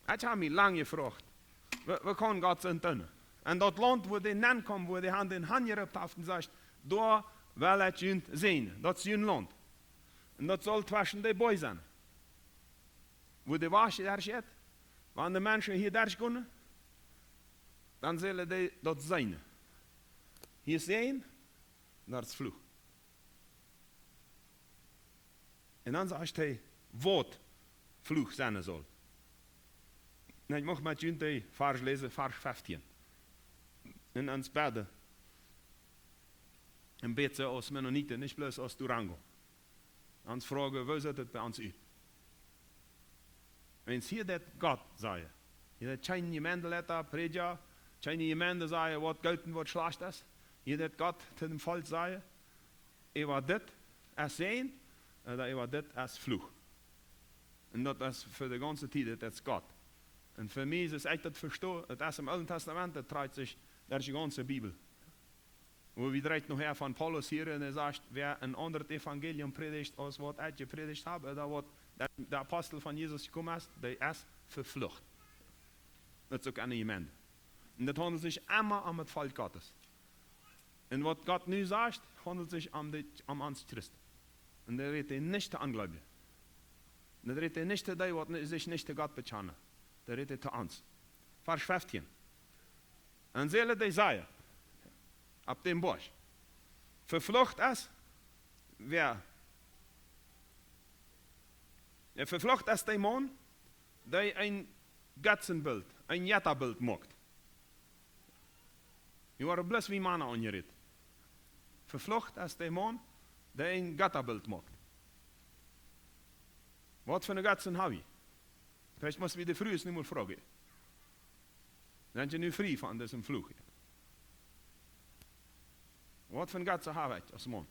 S1: Het heeft me lang gevraagd. We kunnen God zijn tunnen. En dat land waar die nan komt, waar die hand in hand gerupt heeft en zegt, daar wel het junt zijn, dat is jun land. En dat zal tussen de boy zijn. Wo de wasje daar zit, wanneer de mensen hier daar kunnen, dan zullen die dat zijn. Hier zijn, naar het vloeg. En dan zegt hij, wat vloeg zijn zal. En ik mag met jullie vers lezen, vers 15. En ons bidden. En bidden als Mennonieten, niet plus als Durango. Ons vragen, hoe zit het bij ons uit? En hier dat God zei. Hier dat geen jemanden laten predigen, geen jemanden zeggen wat goed en wat slecht is. Hier dat God te dem volk zei, wat dit is zijn, en dat wat dit is vloeg. En dat is voor de ganze tijd, dat is God. En voor mij is het echt dat verstaan, het is im Alten Testament, dat draait sich, dat is de ganze Bibel. Wo wir direkt noch her von Paulus hier, und er sagt, wer ein anderes Evangelium predigt, als was ich gepredigt habe, oder was der Apostel von Jesus gekommen ist, der ist verflucht. Dat is ook aan de gemeente. En dat handelt zich immer om het volk Gottes. En wat God nu zegt, handelt zich om ons Christen. En dat redt hij niet te Angläubigen. Dat redt hij niet te die wat zich niet te God bekennen. Dat redt hij te ons. Vers 15. En zullen die zeggen, op dem Bosch, vervlucht is, wer? Vervlucht is die man, die een Götzenbild, een Jetta-Bild maakt. Je wordt bloß wie Mannen angeredet. Vervlucht is die man, die een Götterbild maakt. Wat voor een Götzen heb je? Vielleicht muss wir die früh nicht mal fragen. Sind je nu vrij van deze vloeg? Wat voor een Götzen heb je als man?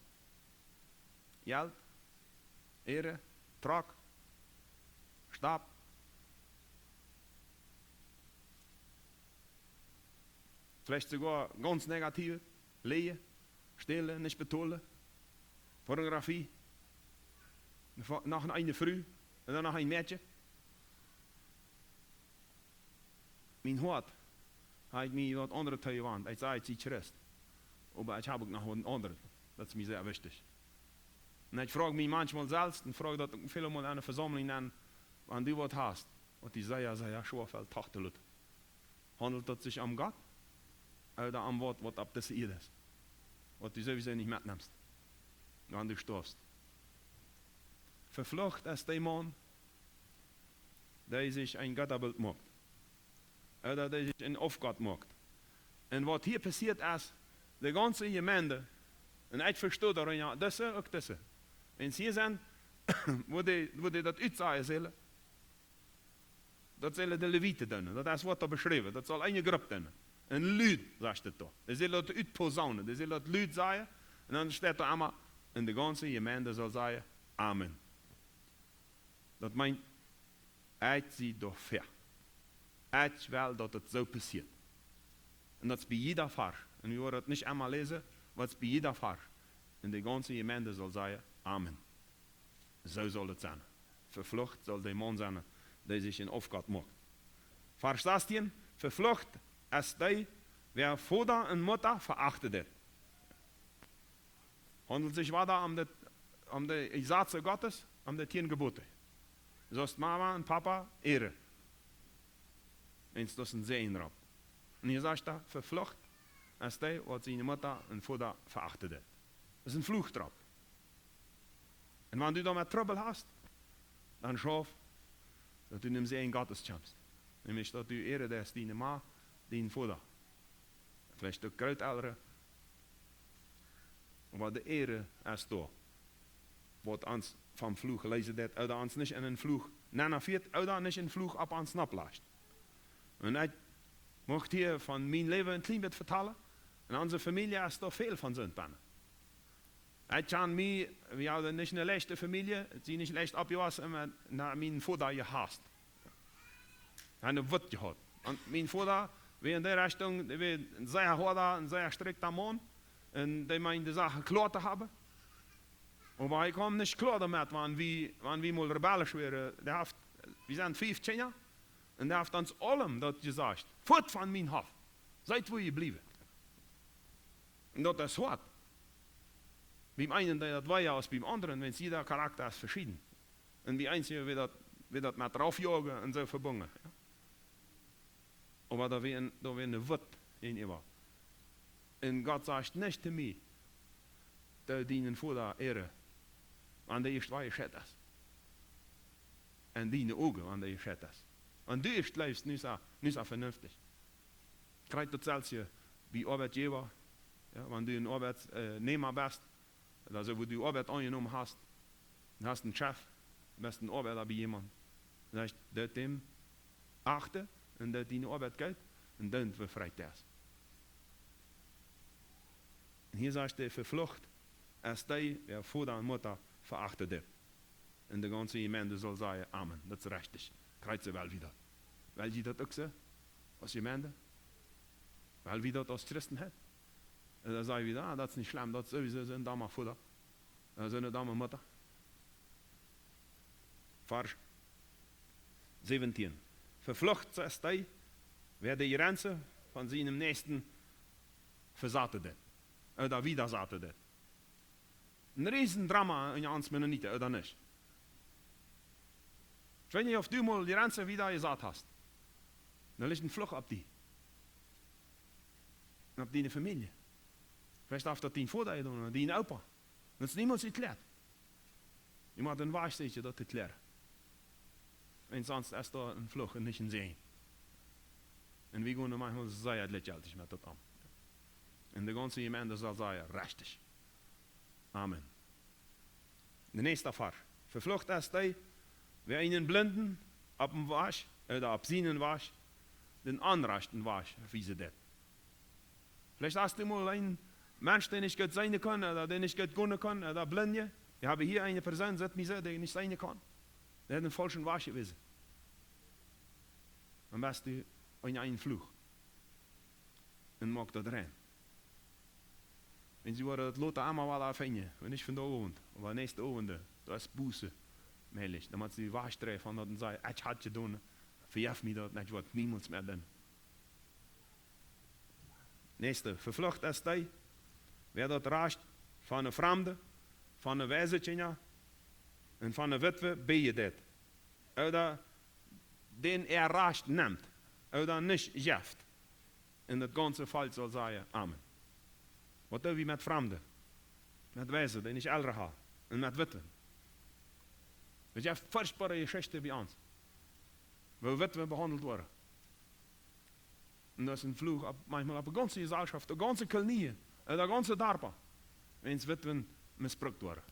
S1: Geld, Ehre, Trag, Stab. Vielleicht sogar ganz negative, Lehe, Stehlen, nicht betonen, Pornografie, noch eine Früh und dann noch ein Mädchen. Mein Hort hat mir wat andere Taiwan, ich sage, ich rest. Aber ich habe auch noch ein anderes, das ist mir sehr wichtig. Und ich frage mich manchmal selbst, und frage das viele Mal in einer Versammlung an, wenn du was hast, und die sagen, ja, Schwarfeld, Tachtelut. Handelt es sich um Gott? Oder am Wort, was ab das ihr ist. Was du sowieso nicht mitnimmst. Wenn du stirbst. Verflucht ist der Mann, der sich ein Götterbild macht. Oder der sich ein Aufgott macht. Und was hier passiert ist, die ganze Gemeinde, und ich verstehe darin, ja, das ist auch das. Wenn sie sind, wo die das uitzaaien zullen, dat zullen de Levieten doen. Dat is wat er beschreven. Dat zal een groep doen. Een luid, zegt het toch. Die zullen het uitposaunen. Die zullen het luid zeggen. En dan staat er allemaal, en de ganze gemeente zal zeggen, Amen. Dat meint, ik zie doch ver. Ik wil dat het zo passiert. En dat is bij jeder vers. En u hoort het niet einmal lezen, wat is bij jeder vers. En de ganze gemeente zal zeggen, Amen. Zo zal het zijn. Vervlucht zal de man zijn die zich in Aufgott macht. Vers 16, vervlucht ist die, wer Vater und Mutter verachtet hat. Handelt sich weiter um die Gesetze Gottes, um die 10 Gebote. Sollst Mama und Papa ehren. Eins, das ist ein Segen drauf. Und hier sagt er, verflucht ist die, was seine Mutter und Vater verachtet hat. Das ist ein Fluch drauf. Und wenn du damit Trouble hast, dann schau, dass du in dem Segen Gottes kommst. Nämlich, dass du ehren darfst, deine Ma, deinen Vater. Vielleicht die Großeltern. Aber die Ehre ist da. Was uns vom Fluch lezen dat, oder uns nicht in den Fluch nennen oder nicht in den Fluch ab uns ablässt. Und ich möchte hier von meinem Leben ein klein bisschen vertellen. In unserer Familie ist da viel von Sündbannen. Ich kann mir, wir haben nicht eine leichte Familie, sie nicht leicht abgewaschen, nach meinem Vater gehasst. Eine Wut gehabt. Und mein Vater, wir in der Richtung, wir ein sehr harter, ein sehr strikter Mann, und der meint die Sache klar zu haben. Aber ich komme nicht klar damit, wenn wir mal rebellisch wären. Wir sind 15 Jahre, und der hat uns allem das gesagt. Fort von meinem Hof. Seid wo ihr bleibt. Und das ist hart. Beim einen der das weiter als beim anderen, wenn jeder Charakter ist verschieden. Und die Einzige wird das mit draufjagen und so verbunden. Ja. Aber da wäre eine Wut in ihr. Und Gott sagt nicht zu mir, da dienen vor der Ehre, an der ich zwei schätze. Und die Augen, an der ich schätze. Und du lebst nicht so vernünftig. Krijgt das selbst wie Arbeitgeber, ja, wenn du ein Arbeitnehmer bist, also wo du Arbeit angenommen hast, dann hast du einen Chef, bist ein Arbeiter bei jemandem, dann heißt der dem achten und der deine Arbeit geht und dann befreit er es. Und hier sagt er, verflucht, als die, wer Vater und Mutter verachtet hat. Und der ganze Gemeinde soll sagen, Amen, das ist richtig. Krijgt sie wel wieder. Weil sie das auch so, als Gemeinde? Weil wir das als Christen haben. Und dann sagen wir wieder, das ist nicht schlimm, das ist sowieso so ein dummer Vater, so eine dumme Mutter. Vers 17. Verflucht ist die, wer die Grenze von seinem Nächsten versatet hat. Oder widersatet hat. Ein Riesendrama in uns Mennoniten, oder nicht? Wenn je of du mal die Grenze wieder gesagt hast, dann liegt ein Fluch auf die. Und auf deine Familie. Vielleicht darf das dein Vater oder dein Opa. Dat is niemand geklärt. Je moet een waarschuwing dat te klaren. En sonst is er een vlug en niet een zee. En we gaan manchmal sehr letztendlich mit das an. Und der ganze Gemeinde soll sagen, richtig. Amen. Der nächste Vers. Verflucht ist der, wer einen Blinden ab dem Wasch, oder ab seinen Wasch, den anrechten Wasch, wie sie das. Vielleicht hast du mal einen Mensch, der nicht gut sein kann, oder der nicht gut gehen kann, oder blind. Ich habe hier eine Person, die nicht sein kann. Der hat einen falschen Wasch gewesen. Am besten einen Fluch. Und mag das rein. Wenn sie worden het lot allemaal wel afhängen, wenn ich von der Abend, aber nächste Abend, das ist Buße, mählich. Dann hat sie die Wahrheit von und sagt, ich hatte getan, verjaf mir das nicht, was niemand mehr dann. Nächste, verflucht ist der, wer dort raast von einer Fremde, von einer Wesentchen und von einer Witwe, betet. Oder den raast nimmt, oder nicht jeft. In das ganze Fall soll sagen, Amen. Wat doen we met vreemden? Met wijzen die niet älter gaan. En met witwen. Dus je hebt furchtbare geschichten bij ons. Waar witwen behandeld worden. En dat is een vloeg manchmal op de ganze Gesellschaft, de ganze Kolonie, de ganze Dorpen. Wenn witwen misbruikt worden.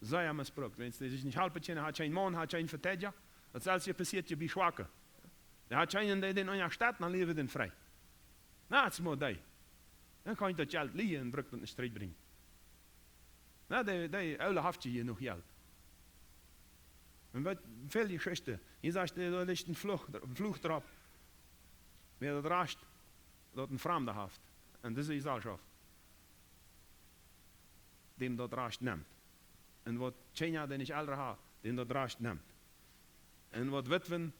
S1: Sehr misbruikt. Wenn sie sich nicht halten können, hat kein Mann, hat kein Verteidiger. Dasselbe passiert je bij Schwachen. Er hat keinen, der den in der Stadt, dann leben den frei. Na, das ist mal die. Dan kan je dat geld liegen en druk dat in de strijd brengen. Nou, die oude haft je hier nog geld. En wat veel geschichten. Je zegt, er ligt een vloeg erop. Wer dat raast, dat een vreemde haft. En deze Gesellschaft. Dem dat raast neemt. En wat Tjena, den ich älter habe, dem dat raast neemt. En wat witwen,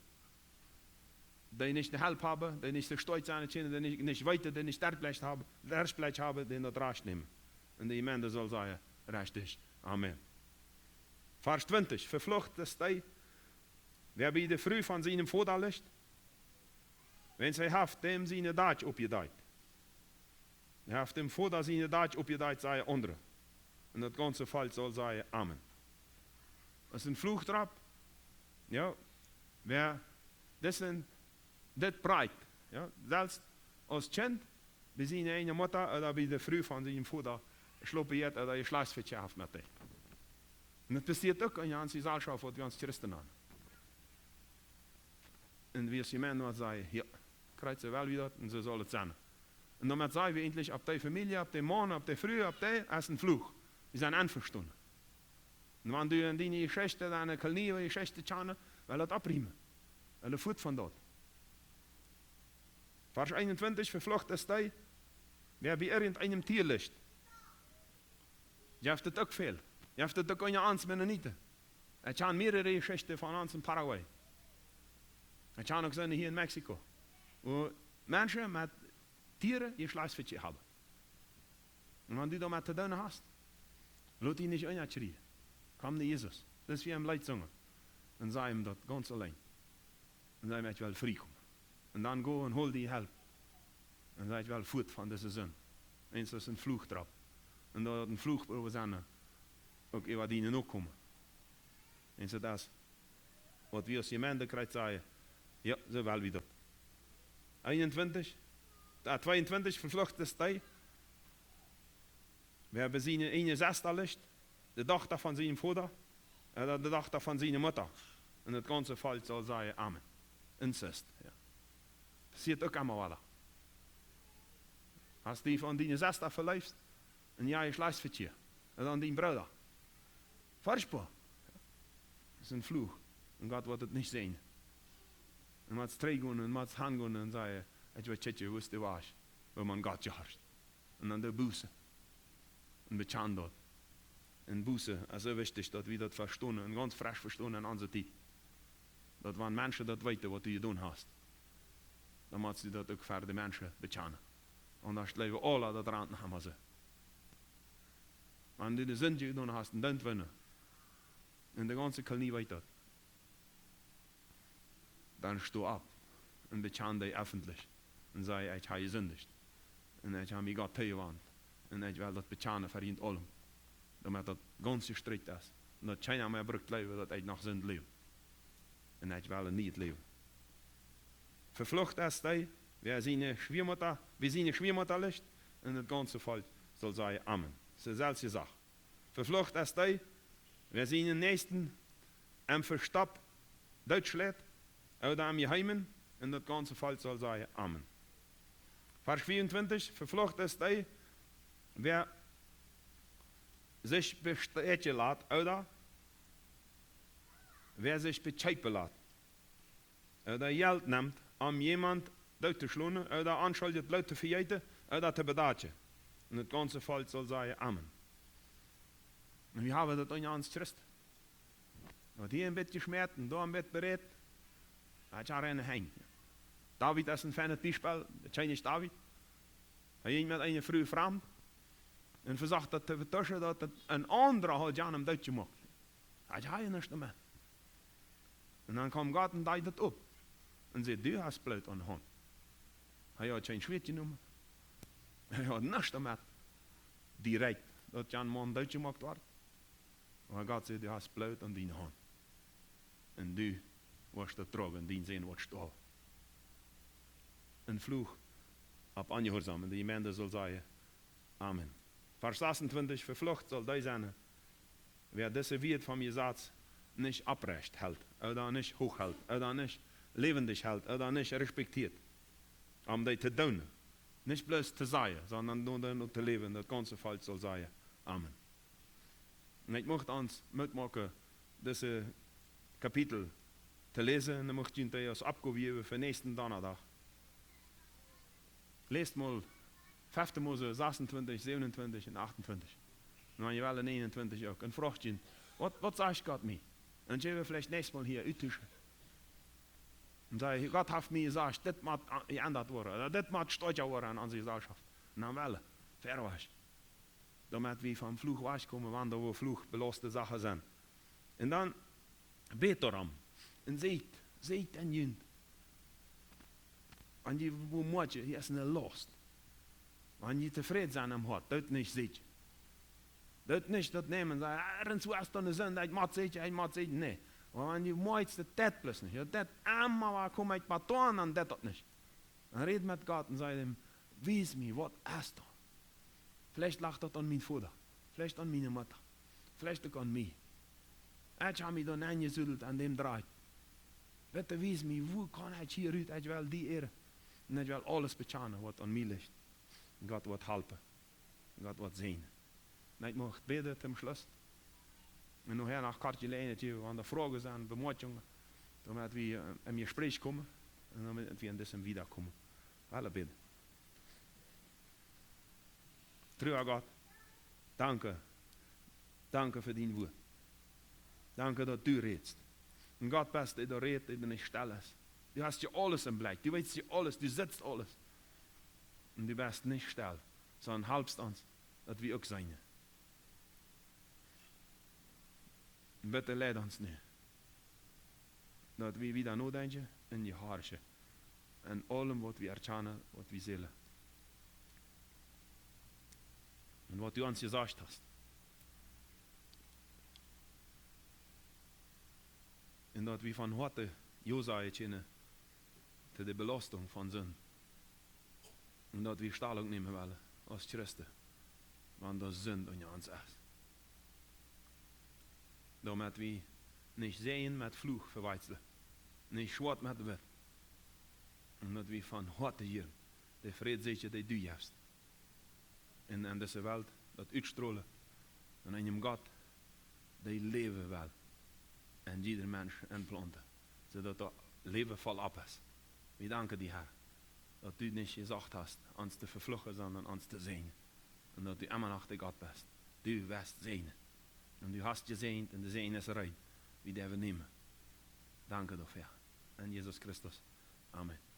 S1: die nicht eine Help haben, die nicht stolz sein können, die nicht weiter, die nicht Sterblech haben, den das rasch nehmen. Und die Gemeinde soll sagen, richtig. Amen. Vers 20. Verflucht ist der, wer bei der Früh von seinem Vater liegt, wenn sie haft, dem seine Datsch aufgedeiht. Er haft dem Vater seine Datsch aufgedeiht, sei andere. Und das ganze Fall soll sagen, Amen. Das ist ein Fluch drauf. Ja, wer, das sind dat breit. Ja? Zelfs als kind, bij zijn ene moeder, oder bij de vrouw van zijn vader, slopen je oder je slagsvertjaft met hem. En dat passiert ook in onze Gesellschaft, wat we ons Christen aan. En we als gemeente zeggen, ja, krijgt ze wel weer, en zo zal het zijn. En dan zeggen we endlich, op die familie, op die man, op die vrouw, op die, is een vloeg. We zijn einverstanden. En wanneer du in die Geschichte, deine Kolonie, Geschichte tjane, wil dat abriemen. Wil je voet van dat. Vers 21, verflucht ist der, wer bei irgendeinem Tier liegt. Je hebt het ook veel. Je hebt het ook in je ans Mennoniten. Het zijn mehrere Geschichten von uns in Paraguay. Het zijn ook zijn hier in Mexiko. Wo Menschen mit Tieren ihr Schleißverkehr haben. Und wenn du damit zu tun hast, lass dich nicht einschreien. Komm zu Jesus. Das ist wie ein Leidsungen. Und sag ihm das ganz allein. Und sag ihm, ich will frei kommen. Und dann go und hol die Hilfe. Und sag, ich will fort von dieser Sünde. Eins ist ein Fluch drauf. Und da hat ein Fluch über seine, auch über die noch kommen. Und so das, was wir als Gemeindekreis sagen, ja, so will wieder. 22 verfluchtes Teil. Wer bei seiner eine Schwester liegt, die Tochter von seinem Vater, oder die Tochter von seiner Mutter. Und das ganze Volk soll sagen, Amen. Inzest. Ja. Passiert auch immer wieder. Als die von deiner Schwester verläufst, und ja, ich leist für dich. Und dann dein Bruder. Furchtbar. Das ist ein Fluch. Und Gott wird es nicht sehen. Und man muss trägen und man muss hängen und sagen, ich weiß nicht, wo du warst, wo man Gott gehorcht. Und dann der Buße. Und bekannt dort. Und Buße, also wichtig, dass wir das verstehen, und ganz frisch verstehen in unserer Zeit. Dass wenn Menschen das weten, was du getan hast, dann musst du das auch für die Menschen bekennen. Und das leben alle da dran haben sie. Wenn du die Sünde getan hast, und dann gewinnen, und die ganze Kolonie weiß das, dann steh ab und bekenne dich öffentlich und sag, ich habe gesündigt. Und ich habe mich Gott zugewandt. Und ich will das bekennen für ihn allem. Damit das ganz strikt ist. Und dass keiner mehr braucht leben, dass ich nach Sünde lebe. Und ich will nicht leben. Verflucht ist die, wer seine Schwiegermutter liegt, und das ganze Volk soll sagen, Amen. Das ist eine Sache. Verflucht ist die, wer seinen Nächsten am Verstopp durchschlägt, oder am Geheimen, und das ganze Volk soll sagen, Amen. Vers 24, verflucht ist die, wer sich bestätigen lässt, oder wer sich bescheipen lässt, oder Geld nimmt, um jemand durchzuschlagen, oder anschuldigt Leute zu verjäten, oder zu bedachen. Und das ganze Volk soll sagen, Amen. Und wir haben das in uns Christ. Und hier ein bisschen geschmerzt, und da ein bisschen berät, ich habe einen Hein. David ist ein feines Beispiel, das ist nicht David. Er ging mit einer frühen Frau und versucht, dass er vertuschen, dass ein anderer hat ja einem Deutsch gemacht. Ich habe nichts damit. Und dann kam Gott und deckt das ab. Und sagt, du hast Blut an der Hand. Er hat kein Schwert genommen. Er hat nichts damit. Direkt, dass ja ein Mann Deutsch gemacht wird. Aber Gott sagt, du hast Blut an deiner Hand. Und du wirst das tragen, und den sehen, was du. Ein Fluch ab Angehorsam. Und die Gemeinde soll sagen, Amen. Vers 26, verflucht soll die sein, wer diese Wort von mir sagt, nicht abrecht hält, oder nicht hochhält, oder nicht lebendig hält, oder nicht respektiert. Um die zu tun. Nicht bloß zu sagen, sondern nur zu leben. Das ganze Volk soll sagen, Amen. Und ich möchte uns mitmachen, diese Kapitel zu lesen, und ich möchte Ihnen das abgeben für nächsten Donnerstag. Lest mal 5. Mose 26, 27 und 28. Und wenn ihr alle 29 auch. Und fragt ihn, was sagt Gott mir? Und ich will vielleicht nächstes Mal hier uttischen. Und sage, Gott hat mir gesagt, das muss geändert werden. Oder das muss stolzer werden an unsere Gesellschaft. Und dann will verwasch. Damit wir vom Fluch wegkommen, wenn da wo Fluch belastete Sachen sind. Und dann bet darum. Und seht den Jünd. Und die, wo Mutje, hier ist eine Last. Wenn je tevreden zijn am Hart, dat niet ziet. Dat niet dat nemen, zeggen, ergens was dan een zin, hij moet zitten, nee. Maar wenn je mooit de tijd plus niet, dat allemaal waar kom ik maar doen, dan dat niet. Dan red met Gott und sagt ihm, wies mir, was ist da? Vielleicht lacht das an mein Vater, vielleicht an meine Mutter, vielleicht auch an mich. Ich habe mich dann eingesüdelt an dem Draht. Bitte wies mir, wo kann ich hier raus, ich will die Ehre. Und ich will alles bekennen, was an mir liegt. Gott wird helfen. Gott wird sehen. Und ich möchte beten zum Schluss. Und nachher nach Kartje wenn da Fragen sind, Bemerkungen, damit wir in Gespräch kommen und damit wir in diesem wiederkommen. Alle beten. Treuer Gott, danke. Danke für dein Wort. Danke, dass du redest. Und Gott bist, der redet, der nicht still ist. Du hast ja alles im Blick. Du weißt ja alles, du sitzt alles. Und du bist nicht still, sondern halbst uns. dat wir ook zijn. Bitte leid ons nu. Dat we wieder nadenken in je harsje. En allem wat we erkennen, wat we zullen. En wat u ons gezegd hast. En dat we van harte Josai kennen te de belasting van zin. En dat we stelling nemen willen als Christen. Want dat zin in ons is. Damit we niet sehen met vloeg verwechseln. Niet zwart met wit. En dat we van harte hier de vrede zeker die du hebt. In deze wereld dat uitstralen. En in je God die leven wil. En ieder mens inplanten. Zodat dat leven volop is. We danken die Heer. Dat u niet gezegd hast, ons te vervluchten, sondern ons te zijn. En dat u immer nog de God bent. Du wirst zijn. En u hast gezegend en de zijn is eruit. Wie der we nemen. Danke dafür. En Jezus Christus. Amen.